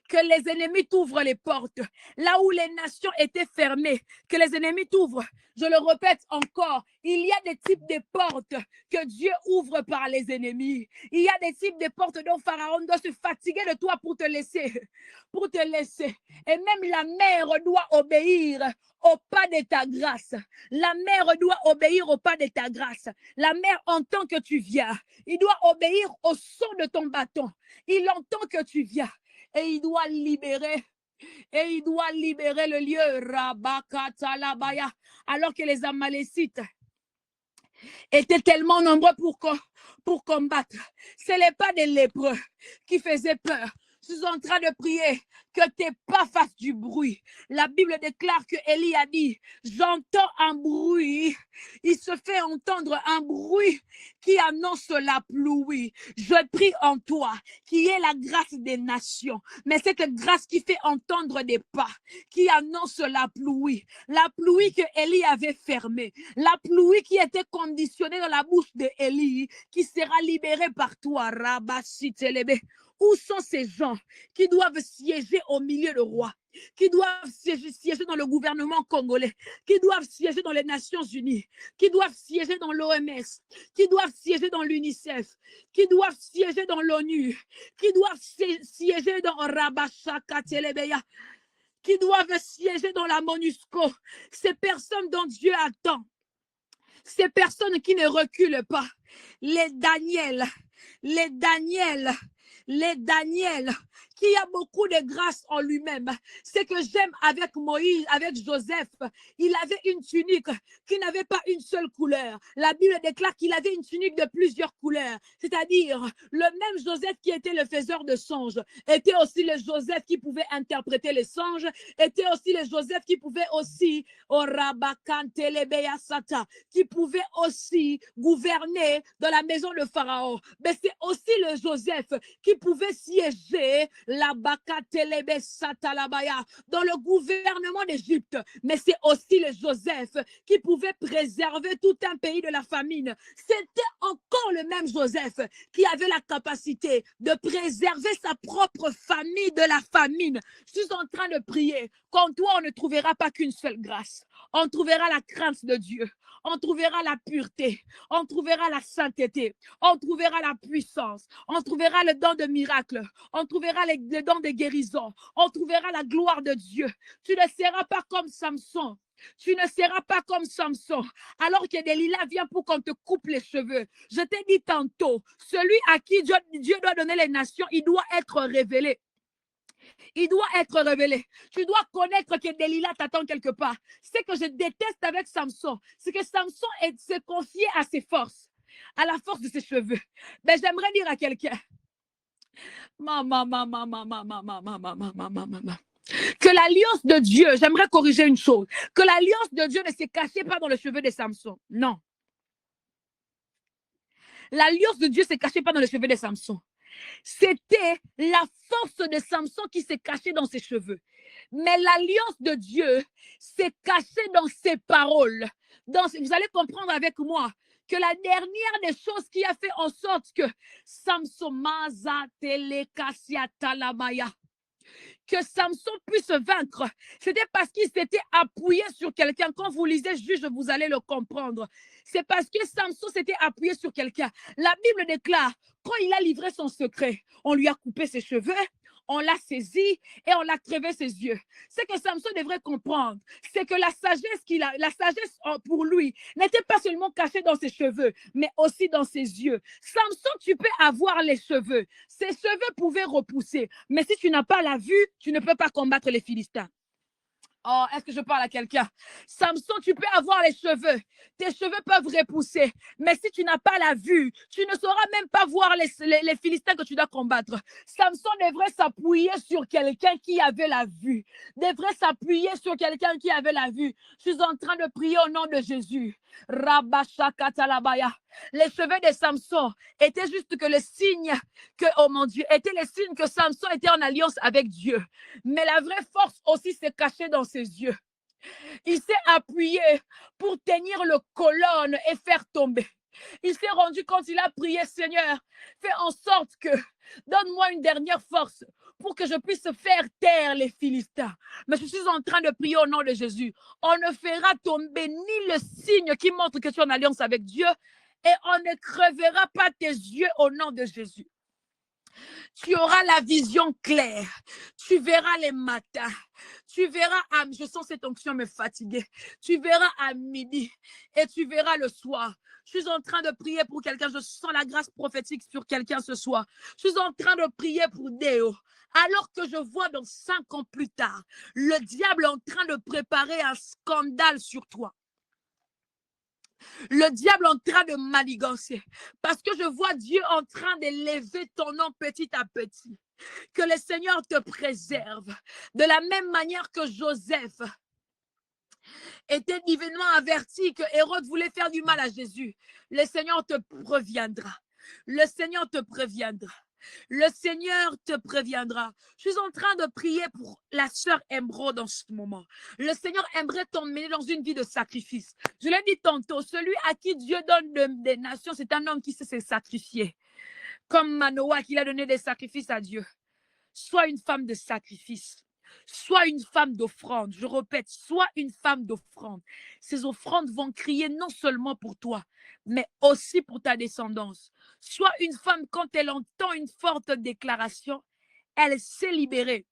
que les ennemis t'ouvrent les portes. Là où les nations étaient fermées, que les ennemis t'ouvrent. Je le répète encore, il y a des types de portes que Dieu ouvre par les ennemis. Il y a des types de portes dont Pharaon doit se fatiguer de toi pour te laisser. Pour te laisser. Et même la mer doit obéir au pas de ta grâce. La mer doit obéir au pas de ta grâce. La mer entend que tu viens. Il doit obéir au son de ton bâton. Il entend que tu viens. Et il doit libérer. Et il doit libérer le lieu. Rabakatalabaya. Alors que les Amalécites étaient tellement nombreux pour combattre. Ce n'est pas des lépreux qui faisaient peur. Je suis en train de prier que tes pas fassent du bruit. La Bible déclare que Élie a dit, j'entends un bruit. Il se fait entendre un bruit qui annonce la pluie. Je prie en toi, qui est la grâce des nations. Mais cette grâce qui fait entendre des pas, qui annonce la pluie. La pluie que Élie avait fermée. La pluie qui était conditionnée dans la bouche de Élie, qui sera libérée par toi. Rabashitelebe. Où sont ces gens qui doivent siéger au milieu de rois, qui doivent siéger dans le gouvernement congolais, qui doivent siéger dans les Nations Unies, qui doivent siéger dans l'OMS, qui doivent siéger dans l'UNICEF, qui doivent siéger dans l'ONU, qui doivent siéger dans Rabashaka Telebeya, qui doivent siéger dans la MONUSCO. Ces personnes dont Dieu attend, ces personnes qui ne reculent pas, les Daniel, qui a beaucoup de grâce en lui-même. Ce que j'aime avec Moïse, avec Joseph, il avait une tunique qui n'avait pas une seule couleur. La Bible déclare qu'il avait une tunique de plusieurs couleurs. C'est-à-dire, le même Joseph qui était le faiseur de songes, était aussi le Joseph qui pouvait interpréter les songes, était aussi le Joseph qui pouvait aussi, qui pouvait aussi gouverner dans la maison de Pharaon. Mais c'est aussi le Joseph qui pouvait siéger dans le gouvernement d'Égypte. Mais c'est aussi le Joseph qui pouvait préserver tout un pays de la famine. C'était encore le même Joseph qui avait la capacité de préserver sa propre famille de la famine. Je suis en train de prier. Qu'en toi, on ne trouvera pas qu'une seule grâce. On trouvera la crainte de Dieu. On trouvera la pureté. On trouvera la sainteté. On trouvera la puissance. On trouvera le don de miracle. On trouvera le don de guérison. On trouvera la gloire de Dieu. Tu ne seras pas comme Samson. Tu ne seras pas comme Samson. Alors que Delilah vient pour qu'on te coupe les cheveux. Je t'ai dit tantôt, celui à qui Dieu doit donner les nations, il doit être révélé. Il doit être révélé. Tu dois connaître que Delilah t'attend quelque part. Ce que je déteste avec Samson, c'est que Samson s'est confié à ses forces, à la force de ses cheveux. Mais j'aimerais dire à quelqu'un, que l'alliance de Dieu, j'aimerais corriger une chose, que l'alliance de Dieu ne se cachait pas dans les cheveux de Samson. Non. L'alliance de Dieu ne se cachait pas dans les cheveux de Samson. C'était la force de Samson qui s'est cachée dans ses cheveux. Mais l'alliance de Dieu s'est cachée dans ses paroles. Vous allez comprendre avec moi que la dernière des choses qui a fait en sorte que Samson que Samson puisse vaincre, c'était parce qu'il s'était appuyé sur quelqu'un. Quand vous lisez Juge, vous allez le comprendre. C'est parce que Samson s'était appuyé sur quelqu'un. La Bible déclare, quand il a livré son secret, on lui a coupé ses cheveux, on l'a saisi et on l'a crevé ses yeux. Ce que Samson devrait comprendre, c'est que la sagesse pour lui n'était pas seulement cachée dans ses cheveux, mais aussi dans ses yeux. Samson, tu peux avoir les cheveux. Ses cheveux pouvaient repousser, mais si tu n'as pas la vue, tu ne peux pas combattre les Philistins. Oh, est-ce que je parle à quelqu'un? Samson, tu peux avoir les cheveux. Tes cheveux peuvent repousser. Mais si tu n'as pas la vue, tu ne sauras même pas voir les Philistins que tu dois combattre. Samson devrait s'appuyer sur quelqu'un qui avait la vue. Devrait s'appuyer sur quelqu'un qui avait la vue. Je suis en train de prier au nom de Jésus. Rabashakatalabaya. Les cheveux de Samson étaient juste que le signe que, oh mon Dieu, étaient les signes que Samson était en alliance avec Dieu. Mais la vraie force aussi s'est cachée dans ses yeux. Il s'est appuyé pour tenir le colonne et faire tomber. Il s'est rendu compte, il a prié, Seigneur, fais en sorte que, donne-moi une dernière force pour que je puisse faire taire les Philistins. Mais je suis en train de prier au nom de Jésus. On ne fera tomber ni le signe qui montre que tu es en alliance avec Dieu et on ne crevera pas tes yeux au nom de Jésus. Tu auras la vision claire. Tu verras les matins. Tu verras je sens cette onction me fatiguer. Tu verras à midi et tu verras le soir. Je suis en train de prier pour quelqu'un. Je sens la grâce prophétique sur quelqu'un ce soir. Je suis en train de prier pour Déo. Alors que je vois dans 5 ans plus tard, le diable est en train de préparer un scandale sur toi. Le diable est en train de manigancer. Parce que je vois Dieu en train d'élever ton nom petit à petit. Que le Seigneur te préserve. De la même manière que Joseph était divinement averti que Hérode voulait faire du mal à Jésus. Le Seigneur te préviendra. Le Seigneur te préviendra. Le Seigneur te préviendra. Je suis en train de prier pour la sœur Emeraude en ce moment. Le Seigneur aimerait t'emmener dans une vie de sacrifice. Je l'ai dit tantôt, celui à qui Dieu donne des nations, c'est un homme qui sait se sacrifier. Comme Manoah qui a donné des sacrifices à Dieu. Sois une femme de sacrifice. Sois une femme d'offrande. Je répète, sois une femme d'offrande. Ces offrandes vont crier non seulement pour toi, mais aussi pour ta descendance. Sois une femme, quand elle entend une forte déclaration, elle sait libérer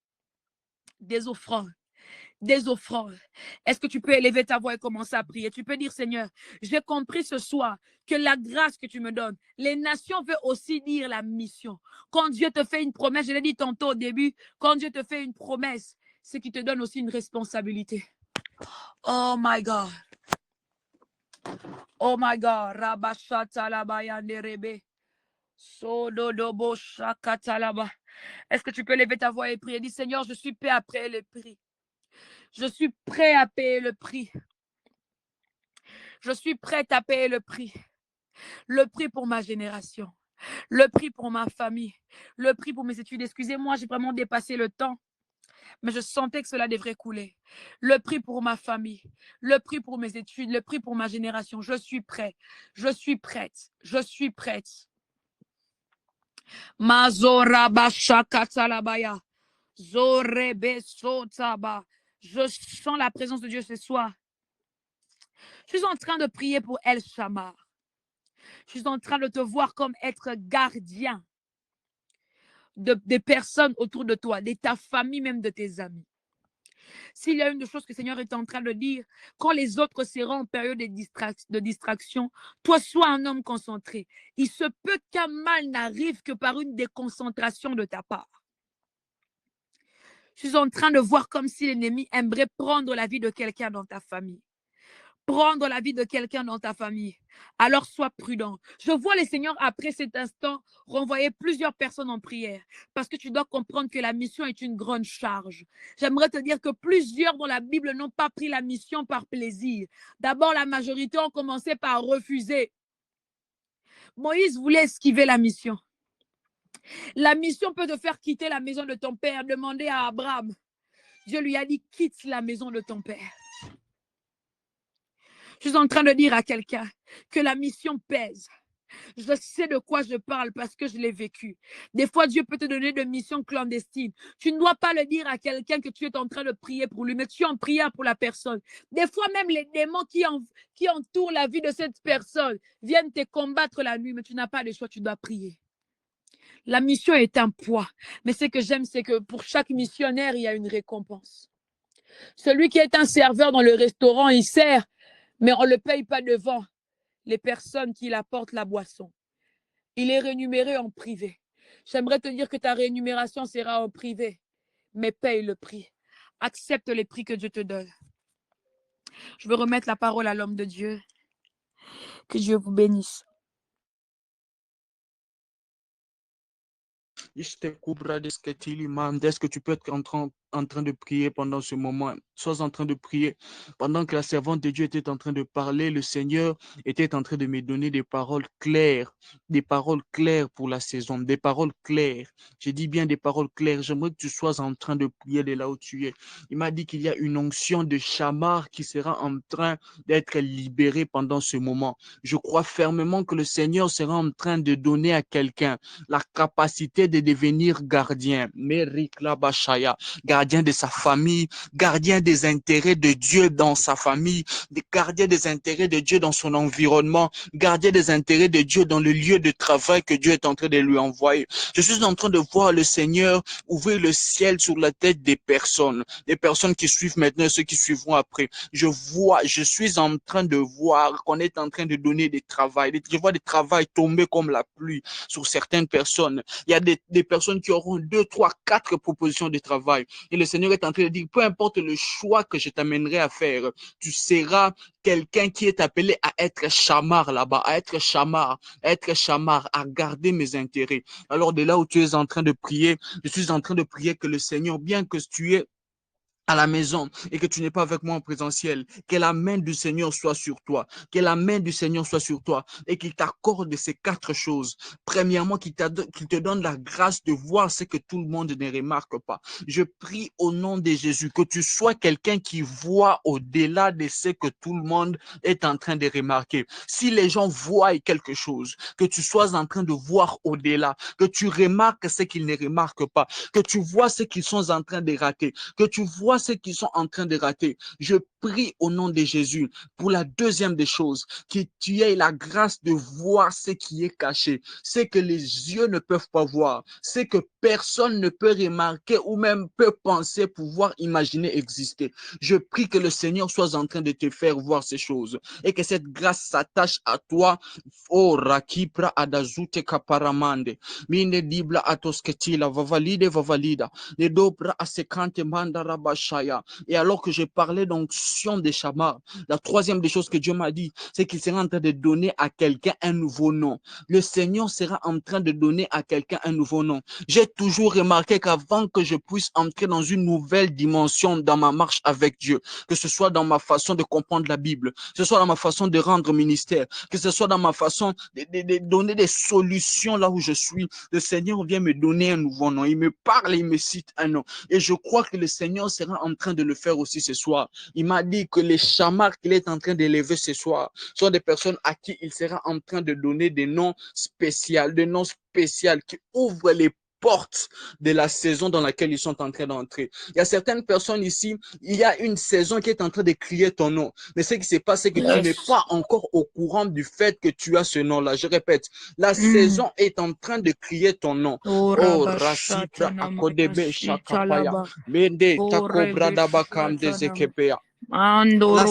des offrandes. Des offrandes. Est-ce que tu peux élever ta voix et commencer à prier? Tu peux dire, Seigneur, j'ai compris ce soir que la grâce que tu me donnes, les nations veulent aussi dire la mission. Quand Dieu te fait une promesse, je l'ai dit tantôt au début, quand Dieu te fait une promesse, c'est qu'il te donne aussi une responsabilité. Oh my God. Oh my God. Est-ce que tu peux lever ta voix et prier? Dis, Seigneur, je suis prêt à payer le prix. Je suis prêt à payer le prix. Je suis prête à payer le prix. Le prix pour ma génération. Le prix pour ma famille. Le prix pour mes études. Excusez-moi, j'ai vraiment dépassé le temps. Mais je sentais que cela devrait couler. Le prix pour ma famille. Le prix pour mes études. Le prix pour ma génération. Je suis prête. Je suis prête. Je suis prête. Mazorabashakatalabaya. Zorebesotaba. Je sens la présence de Dieu ce soir. Je suis en train de prier pour El Shammar. Je suis en train de te voir comme être gardien des personnes autour de toi, de ta famille, même de tes amis. S'il y a une chose que le Seigneur est en train de dire, quand les autres seront en période de distraction, toi, sois un homme concentré. Il se peut qu'un mal n'arrive que par une déconcentration de ta part. Je suis en train de voir comme si l'ennemi aimerait prendre la vie de quelqu'un dans ta famille. Prendre la vie de quelqu'un dans ta famille. Alors sois prudent. Je vois le Seigneur après cet instant renvoyer plusieurs personnes en prière parce que tu dois comprendre que la mission est une grande charge. J'aimerais te dire que plusieurs dans la Bible n'ont pas pris la mission par plaisir. D'abord, la majorité ont commencé par refuser. Moïse voulait esquiver la mission. La mission peut te faire quitter la maison de ton père. Demandez à Abraham. Dieu lui a dit, quitte la maison de ton père. Je suis en train de dire à quelqu'un que la mission pèse. Je sais de quoi je parle parce que je l'ai vécu. Des fois, Dieu peut te donner des missions clandestines. Tu ne dois pas le dire à quelqu'un que tu es en train de prier pour lui, mais tu es en prière pour la personne. Des fois, même les démons qui entourent la vie de cette personne viennent te combattre la nuit, mais tu n'as pas le choix, tu dois prier. La mission est un poids, mais ce que j'aime, c'est que pour chaque missionnaire, il y a une récompense. Celui qui est un serveur dans le restaurant, il sert, mais on ne le paye pas devant les personnes qui apportent la boisson. Il est rémunéré en privé. J'aimerais te dire que ta rémunération sera en privé, mais paye le prix. Accepte les prix que Dieu te donne. Je veux remettre la parole à l'homme de Dieu. Que Dieu vous bénisse.
Est-ce que tu peux être en train de prier pendant ce moment? Sois en train de prier. Pendant que la servante de Dieu était en train de parler, le Seigneur était en train de me donner des paroles claires pour la saison, des paroles claires. Je dis bien des paroles claires. J'aimerais que tu sois en train de prier de là où tu es. Il m'a dit qu'il y a une onction de chamar qui sera en train d'être libérée pendant ce moment. Je crois fermement que le Seigneur sera en train de donner à quelqu'un la capacité de devenir gardien, gardien de sa famille, gardien des intérêts de Dieu dans sa famille, gardien des intérêts de Dieu dans son environnement, gardien des intérêts de Dieu dans le lieu de travail que Dieu est en train de lui envoyer. Je suis en train de voir le Seigneur ouvrir le ciel sur la tête des personnes qui suivent maintenant et ceux qui suivront après. Je suis en train de voir qu'on est en train de donner des travails. Je vois des travails tomber comme la pluie sur certaines personnes. Il y a des personnes qui auront 2, 3, 4 propositions de travail. Et le Seigneur est en train de dire, peu importe le choix que je t'amènerai à faire, tu seras quelqu'un qui est appelé à être chamar là-bas, à être chamar, à garder mes intérêts. Alors de là où tu es en train de prier, je suis en train de prier que le Seigneur, bien que tu es à la maison et que tu n'es pas avec moi en présentiel, que la main du Seigneur soit sur toi, que la main du Seigneur soit sur toi et qu'il t'accorde ces 4 choses. Premièrement, qu'il te donne la grâce de voir ce que tout le monde ne remarque pas. Je prie au nom de Jésus que tu sois quelqu'un qui voit au-delà de ce que tout le monde est en train de remarquer. Si les gens voient quelque chose, que tu sois en train de voir au-delà, que tu remarques ce qu'ils ne remarquent pas, que tu vois ce qu'ils sont en train de rater, que tu vois ceux qui sont en train de rater. Je prie au nom de Jésus pour la deuxième des choses, que tu aies la grâce de voir ce qui est caché, ce que les yeux ne peuvent pas voir, ce que personne ne peut remarquer ou même peut penser pouvoir imaginer exister. Je prie que le Seigneur soit en train de te faire voir ces choses et que cette grâce s'attache à toi. Oh, Rakipra Adazute Kaparamande, Mine Dibla Atosketila, Vavalida, les Dobra Asekante Mandarabashaya. Et alors que je parlais d'onction des chamas, la troisième des choses que Dieu m'a dit, c'est qu'il sera en train de donner à quelqu'un un nouveau nom. Le Seigneur sera en train de donner à quelqu'un un nouveau nom. J'ai toujours remarqué qu'avant que je puisse entrer dans une nouvelle dimension dans ma marche avec Dieu, que ce soit dans ma façon de comprendre la Bible, que ce soit dans ma façon de rendre ministère, que ce soit dans ma façon de donner des solutions là où je suis, le Seigneur vient me donner un nouveau nom. Il me parle, il me cite un nom. Et je crois que le Seigneur sera en train de le faire aussi ce soir. Il m'a dit que les chamars qu'il est en train d'élever ce soir sont des personnes à qui il sera en train de donner des noms spéciaux qui ouvrent les portes de la saison dans laquelle ils sont en train d'entrer. Il y a certaines personnes ici, il y a une saison qui est en train de crier ton nom. Mais ce qui se passe, c'est que tu n'es pas encore au courant du fait que tu as ce nom-là. Je répète, la saison est en train de crier ton nom. Oh, Rasipra Akodebe Shakapaya. Mende Takobra Dabakam Dezekepea. La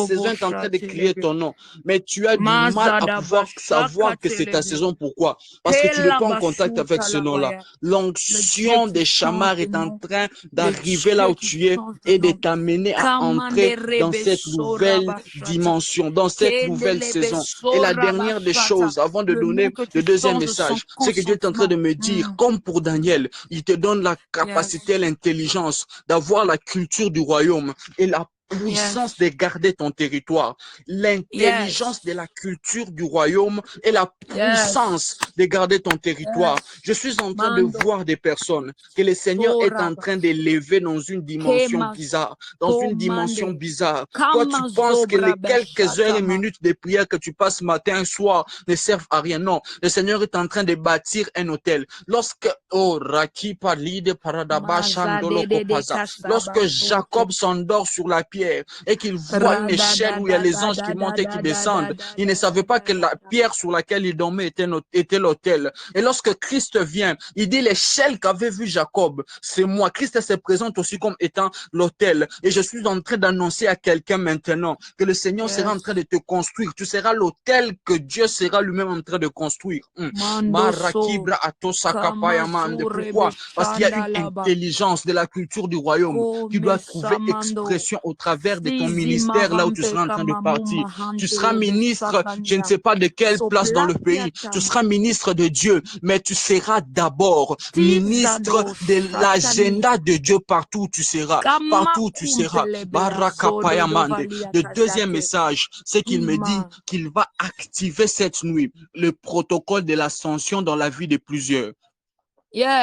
saison est en train de crier ton nom, mais tu as du mal à pouvoir savoir que c'est ta saison. Pourquoi? Parce que tu n'es pas en contact avec ce nom-là. L'onction des chamars est en train d'arriver là où tu es et de t'amener à entrer dans cette nouvelle dimension, dans cette nouvelle saison. Et la dernière des choses, avant de donner le deuxième message, c'est que Dieu est en train de me dire, comme pour Daniel, il te donne la capacité, l'intelligence d'avoir la culture du royaume et la puissance
Yes.
de garder ton territoire, l'intelligence de
Yes.
la culture du royaume et la puissance
Yes.
de garder ton territoire. Je
Yes.
suis en train de
Mando.
voir des personnes que le Seigneur est en train
Sorabas.
d'élever dans une dimension
Kemas.
bizarre, dans une dimension
Tomande.
bizarre. Toi, tu
Kama
penses que
zobra
les quelques heures et
bashatama.
minutes de prière que tu passes matin et soir ne servent à rien. Non, le Seigneur est en train de bâtir un hôtel. Lorsque, oh, Raki Palide
Mazade de
Paradabashandolokopaza,
kasaba
lorsque
soto.
Jacob s'endort sur la pierre et qu'il voit une
Rada
échelle
da
où il y a
da
les
da
anges qui
da da
montent et qui
da da da
descendent,
da
il ne
da
savait
da
pas
da
que la
da.
pierre sur laquelle il dormait était l'autel. Et lorsque Christ vient, il dit l'échelle qu'avait vu Jacob, c'est moi. Christ se présente aussi comme étant l'autel. Et je suis en train d'annoncer à quelqu'un maintenant que le Seigneur sera en train de
Yes.
te construire. Tu seras l'autel que Dieu sera lui-même en train de construire.
Mandoso.
Marakibra atosakapayamande.
Kamazure
Pourquoi? Parce qu'il y a une
beshanda laba.
intelligence de la culture du royaume qui
Kome
doit trouver
samando.
expression au travers de ton
Sizi
ministère là où tu
mahampe
seras en train de partir.
kamamuma
Tu
hante
seras
lebe
ministre, je ne
sakania.
sais pas de quelle place dans le pays. Tu seras
Soplakiatama.
ministre de Dieu, mais tu seras d'abord ministre
Tizado
de
shatani.
l'agenda de Dieu partout où tu seras. Partout où tu seras.
Kamakumpelebe azodo
Barakapayamande.
dovalia
Le deuxième
kazate.
message, c'est qu'il me dit
Ima.
qu'il va activer cette nuit le protocole de l'ascension dans la vie de plusieurs.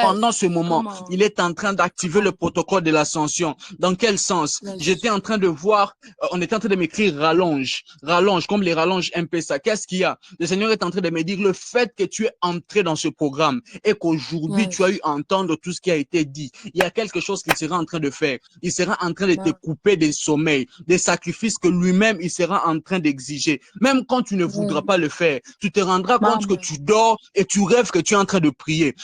Pendant ce
Yes.
moment,
Come
il
on.
est en train
Come
d'activer le
on.
protocole de l'ascension. Dans quel sens?
Yes.
J'étais en train de voir, on était en train de m'écrire rallonge, rallonge, comme les rallonges MP3. Qu'est-ce qu'il y a? Le Seigneur est en train de me dire le fait que tu es entré dans ce programme et qu'aujourd'hui tu as eu
Yes.
à entendre tout ce qui a été dit. Il y a quelque chose qu'il sera en train de faire. Il sera en train de te
Amen.
couper des sommeils, des sacrifices que lui-même il sera en train d'exiger. Même quand tu ne voudras
Amen.
pas le faire, tu te rendras compte que
Amen.
tu dors et tu rêves que tu es en train de prier.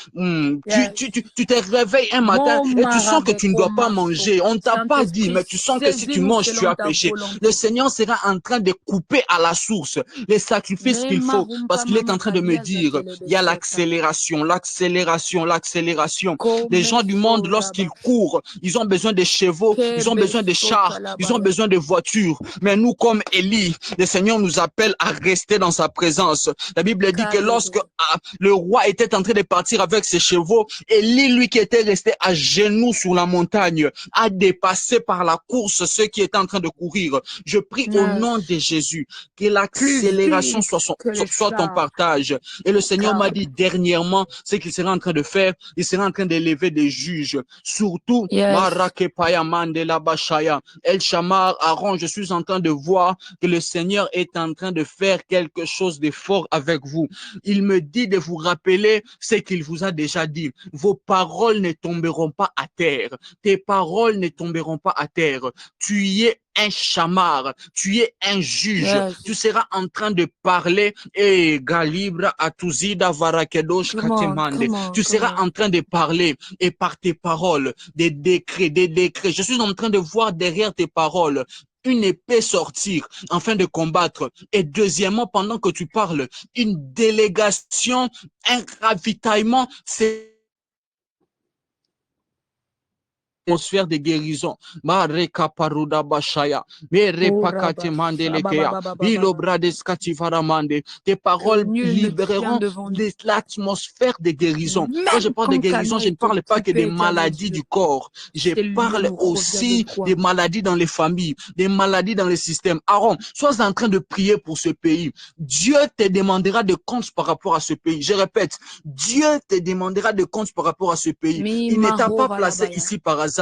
Yes.
Tu te réveilles un matin
Mon
et tu sens que tu ne
marabeko
dois pas
maso.
manger. On ne t'a pas dit,
Saint-Esprit,
mais tu sens que si tu
saisis-nous
manges, tu
selon
as
ta
péché. Le
volonté.
Seigneur sera en train de couper à la source les sacrifices
Ne
qu'il faut parce
mahumpa
qu'il est en
mama
train de me
kalia
dire,
zatelebe
il y a
sota.
l'accélération, l'accélération, l'accélération. Les
Come
gens du monde, lorsqu'ils
soraba.
courent, ils ont besoin de chevaux, ils ont
Kebe
besoin de
sota
chars, ils ont
labaya.
besoin de voitures. Mais nous, comme Élie, le Seigneur nous appelle à rester dans sa présence. La Bible dit que lorsque
Kadebe.
le roi était en train de partir avec ses chevaux, Élie, lui qui était resté à genoux sur la montagne, a dépassé par la course ceux qui étaient en train de courir. Je prie au nom
Yes.
de Jésus que
Plus
l'accélération
vite que le
soit ton
char.
partage. Et le Seigneur m'a dit
Car.
dernièrement ce qu'il sera en train de faire. Il sera en train d'élever des juges. Surtout,
Yes.
Marakepaya Mandela Bashaya, El Shamar, Aaron, je suis en train de voir que le Seigneur est en train de faire quelque chose de fort avec vous. Il me dit de vous rappeler ce qu'il vous a déjà dit. Vos paroles ne tomberont pas à terre. Tes paroles ne tomberont pas à terre. Tu y es un chamar, tu es un juge, tu
Yes.
seras en train de parler et Galibra Atuzida Varakedosh
Come on.
Katemande.
Come on.
Tu
Come
seras
on.
en train de parler et par tes paroles, des décrets, des décrets. Je suis en train de voir derrière tes paroles une épée sortir afin de combattre. Et deuxièmement, pendant que tu parles, une délégation, un ravitaillement, c'est atmosphère de guérison. Mareka paruda bashaya. Mere pakate
Urabas.
mandelekeya.
Ababababababa.
Ilobrades mande. Tes
Que
paroles
nul ne tient
libéreront
devant nous.
l'atmosphère de guérison. Quand je
Même
parle de
quand
guérison,
Tania
je ne
est
parle pas que des
occupée, éternel
maladies du
Dieu,
corps. Je
Seigneur
parle
nous revient de
aussi des
quoi?
maladies dans les familles, des maladies dans les systèmes. Aaron, sois en train de prier pour ce pays. Dieu te demandera de comptes par rapport à ce pays. Je répète, Dieu te demandera de comptes par rapport à ce pays.
Mi
Il ne t'a pas
mahora
placé
labaya.
ici par hasard.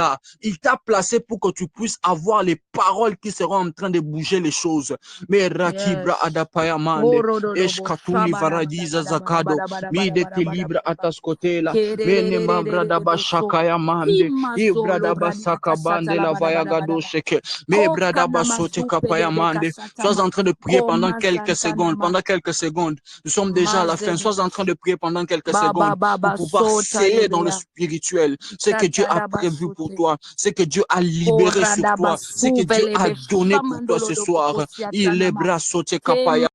Il t'a placé pour que tu puisses avoir les paroles qui seront en train de bouger les choses. Mais Rakibra
Yes.
Adapaya Mande,
Korododobo
Eshkatuli
shabara
Varadiza
bada bada bada
Zakado,
bada bada
mi
bada
de
bada bada
Tilibra
bada bada.
Ataskotela, Mene Mabrada
Kererererererebo so.
Bashakaya Mande,
Imazolo
Ibrada
bradia
Basaka
kasata
Bande
la
la
bada bada bada
Vayagado
bada.
Sheke, me Brada
Kokana
Basote
mazupe
Kapaya
lebe
Mande. Sois
kasatama.
en train de prier pendant
Koma
quelques secondes,
zantanama.
pendant quelques secondes. Nous sommes déjà à la fin. Sois
Mazede.
en train de prier pendant quelques
Baba
secondes pour
baba
pouvoir
sota
sceller dans le
lebeya.
spirituel ce que Dieu a prévu pour
Katarabasute.
toi, ce que Dieu a libéré sur toi, ce que
Koradabasu
Dieu a
velebe
donné pour toi
shamandolo
ce
do
soir. Il est
bokosiatanama.
bras sauté
Ke
kapaya.